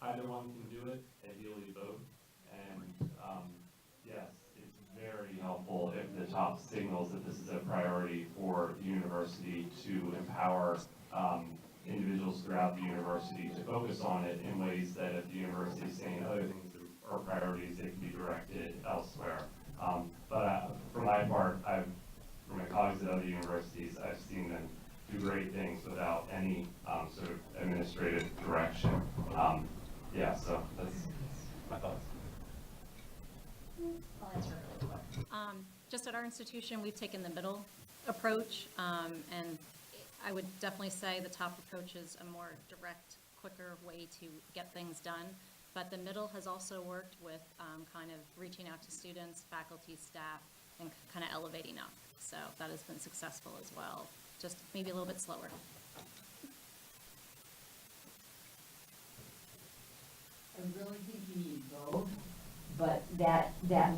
Either one can do it, ideally both. And yes, it's very helpful if the top signals that this is a priority for the university to empower individuals throughout the university to focus on it in ways that if the university is saying other things are priorities, they can be directed elsewhere. But for my part, from my colleagues at other universities, I've seen them do great things without any sort of administrative direction. Yeah, so that's my thoughts. I'll answer really quick. Just at our institution, we've taken the middle approach, and I would definitely say the top approach is a more direct, quicker way to get things done. But the middle has also worked with kind of reaching out to students, faculty, staff, and kind of elevating up. So that has been successful as well, just maybe a little bit slower. I really think you need both, but that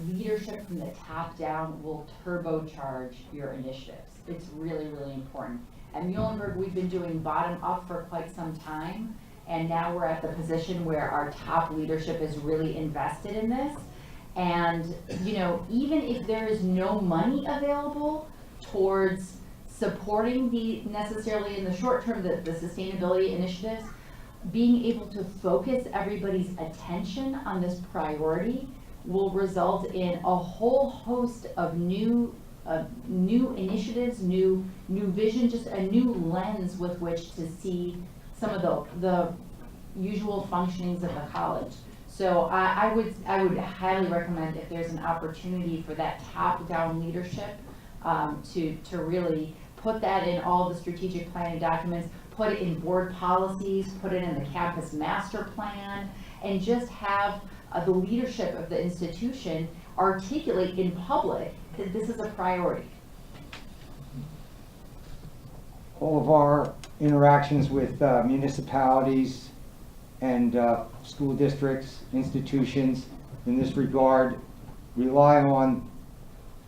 leadership from the top down will turbocharge your initiatives. It's really, really important. At Muhlenberg, we've been doing bottom up for quite some time, and now we're at the position where our top leadership is really invested in this. And, you know, even if there is no money available towards supporting necessarily in the short term, the sustainability initiatives, being able to focus everybody's attention on this priority will result in a whole host of new initiatives, new vision, just a new lens with which to see some of the usual functionings of the college. So I would highly recommend, if there's an opportunity for that top-down leadership, to really put that in all the strategic planning documents, put it in board policies, put it in the campus master plan, and just have the leadership of the institution articulate in public that this is a priority. All of our interactions with municipalities and school districts, institutions in this regard rely on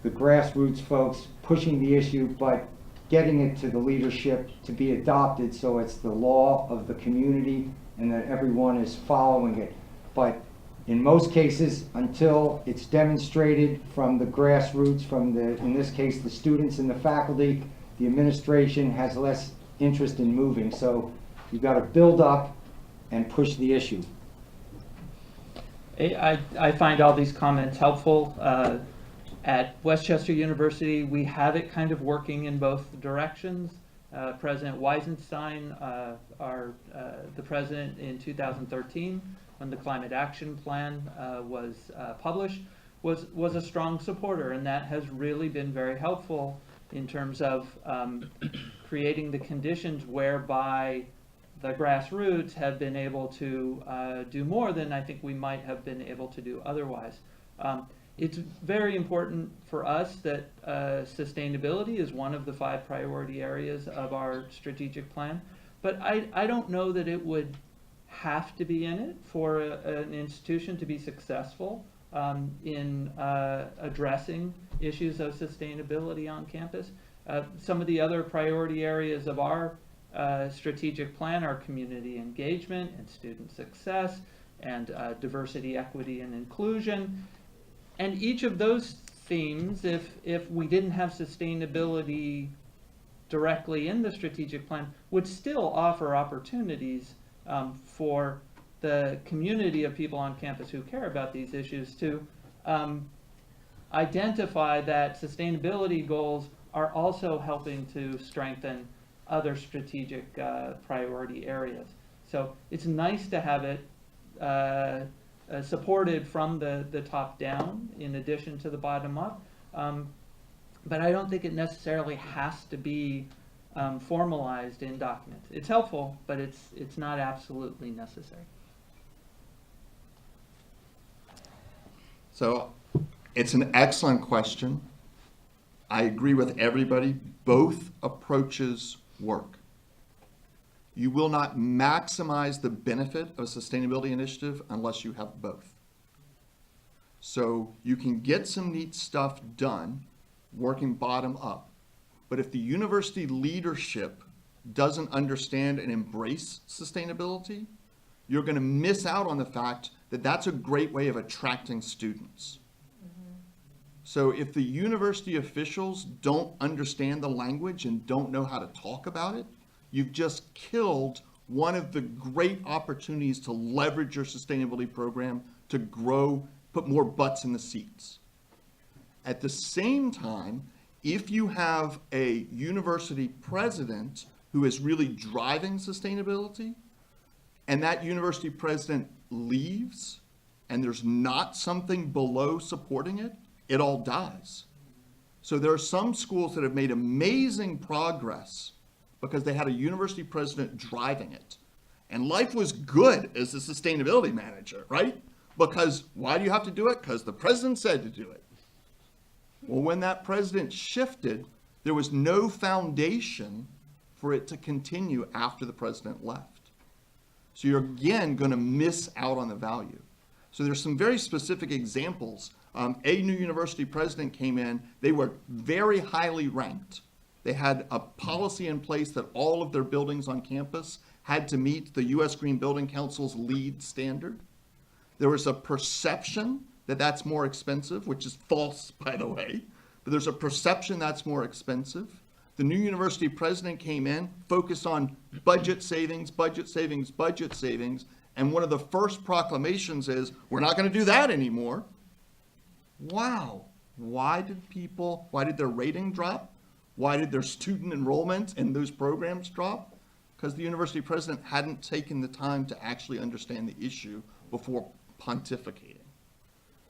the grassroots folks pushing the issue, but getting it to the leadership to be adopted so it's the law of the community and that everyone is following it. But in most cases, until it's demonstrated from the grassroots, from in this case, the students and the faculty, the administration has less interest in moving. So you've got to build up and push the issue. I find all these comments helpful. At Westchester University, we have it kind of working in both directions. President Weisenstein, the president in 2013, when the Climate Action Plan was published, was a strong supporter, and that has really been very helpful in terms of creating the conditions whereby the grassroots have been able to do more than I think we might have been able to do otherwise. It's very important for us that sustainability is one of the 5 priority areas of our strategic plan, but I don't know that it would have to be in it for an institution to be successful in addressing issues of sustainability on campus. Some of the other priority areas of our strategic plan are community engagement and student success and diversity, equity, and inclusion. And each of those themes, if we didn't have sustainability directly in the strategic plan, would still offer opportunities for the community of people on campus who care about these issues to identify that sustainability goals are also helping to strengthen other strategic priority areas. So it's nice to have it supported from the top down in addition to the bottom up, but I don't think it necessarily has to be formalized in documents. It's helpful, but it's not absolutely necessary. So it's an excellent question. I agree with everybody. Both approaches work. You will not maximize the benefit of a sustainability initiative unless you have both. So you can get some neat stuff done working bottom up, but if the university leadership doesn't understand and embrace sustainability, you're going to miss out on the fact that that's a great way of attracting students. So if the university officials don't understand the language and don't know how to talk about it, you've just killed one of the great opportunities to leverage your sustainability program to grow, put more butts in the seats. At the same time, if you have a university president who is really driving sustainability, and that university president leaves, and there's not something below supporting it, it all dies. So there are some schools that have made amazing progress because they had a university president driving it. And life was good as a sustainability manager, right? Because why do you have to do it? Because the president said to do it. Well, when that president shifted, there was no foundation for it to continue after the president left. So you're again going to miss out on the value. So there's some very specific examples. A new university president came in, they were very highly ranked. They had a policy in place that all of their buildings on campus had to meet the U.S. Green Building Council's LEED standard. There was a perception that that's more expensive, which is false, by the way, but there's a perception that's more expensive. The new university president came in, focused on budget savings, budget savings, budget savings, and one of the first proclamations is, we're not going to do that anymore. Wow. Why did their rating drop? Why did their student enrollment in those programs drop? Because the university president hadn't taken the time to actually understand the issue before pontificating.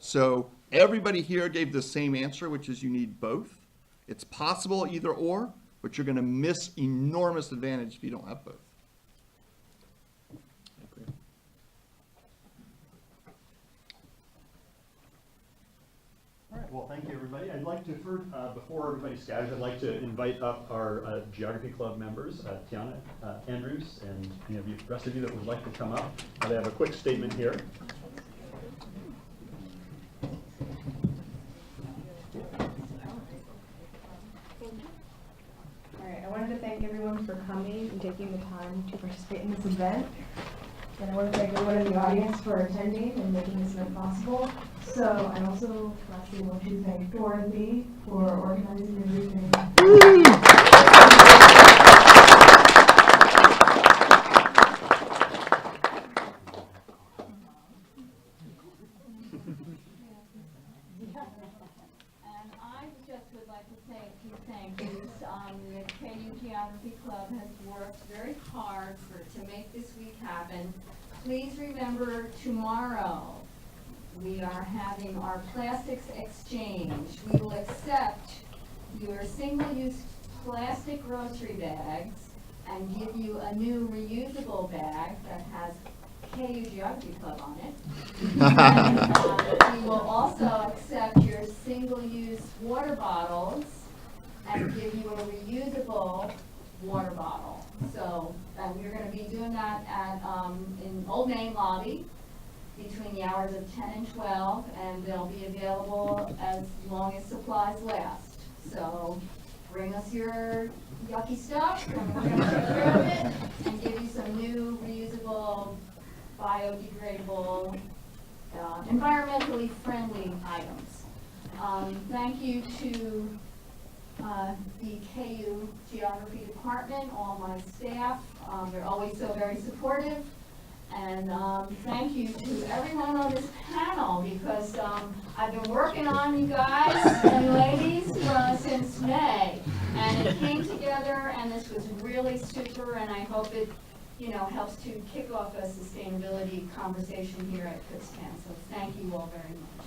So everybody here gave the same answer, which is you need both. It's possible either or, but you're going to miss enormous advantage if you don't have both. All right, well, thank you, everybody. I'd like to, before everybody scatters, I'd like to invite up our Geography Club members, Tiana Andrews, and any of you, the rest of you that would like to come up. They have a quick statement here. All right, I wanted to thank everyone for coming and taking the time to participate in this event. And I want to thank everyone in the audience for attending and making this event possible. So I also lastly want to thank Dorothy for organizing everything. And I just would like to say a few thank yous. The KU Geography Club has worked very hard to make this week happen. Please remember tomorrow we are having our plastics exchange. We will accept your single-use plastic grocery bags and give you a new reusable bag that has KU Geography Club on it. And, we will also accept your single-use water bottles and give you a reusable water bottle. So we're going to be doing that at in Old Main Lobby between the hours of 10 and 12, and they'll be available as long as supplies last. So bring us your yucky stuff, and we're going to take care of it and give you some new reusable, biodegradable, environmentally friendly items. Thank you to the KU Geography Department, all my staff. They're always so very supportive. And thank you to everyone on this panel, because I've been working on you guys and ladies since May. And it came together, and this was really super, and I hope it helps to kick off a sustainability conversation here at Kutztown. So thank you all very much.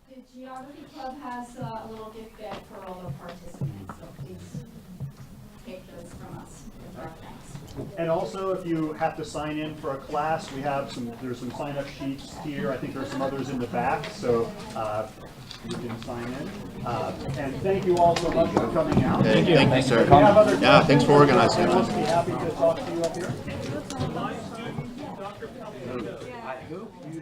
The Geography Club has a little gift bag for all the participants, so please take those from us with our thanks. And also, if you have to sign in for a class, there's some sign-up sheets here. I think there's some others in the back, so you can sign in. And thank you all so much for coming out. Thank you, sir. Yeah, thanks for organizing I'll this. be happy to talk to you up here.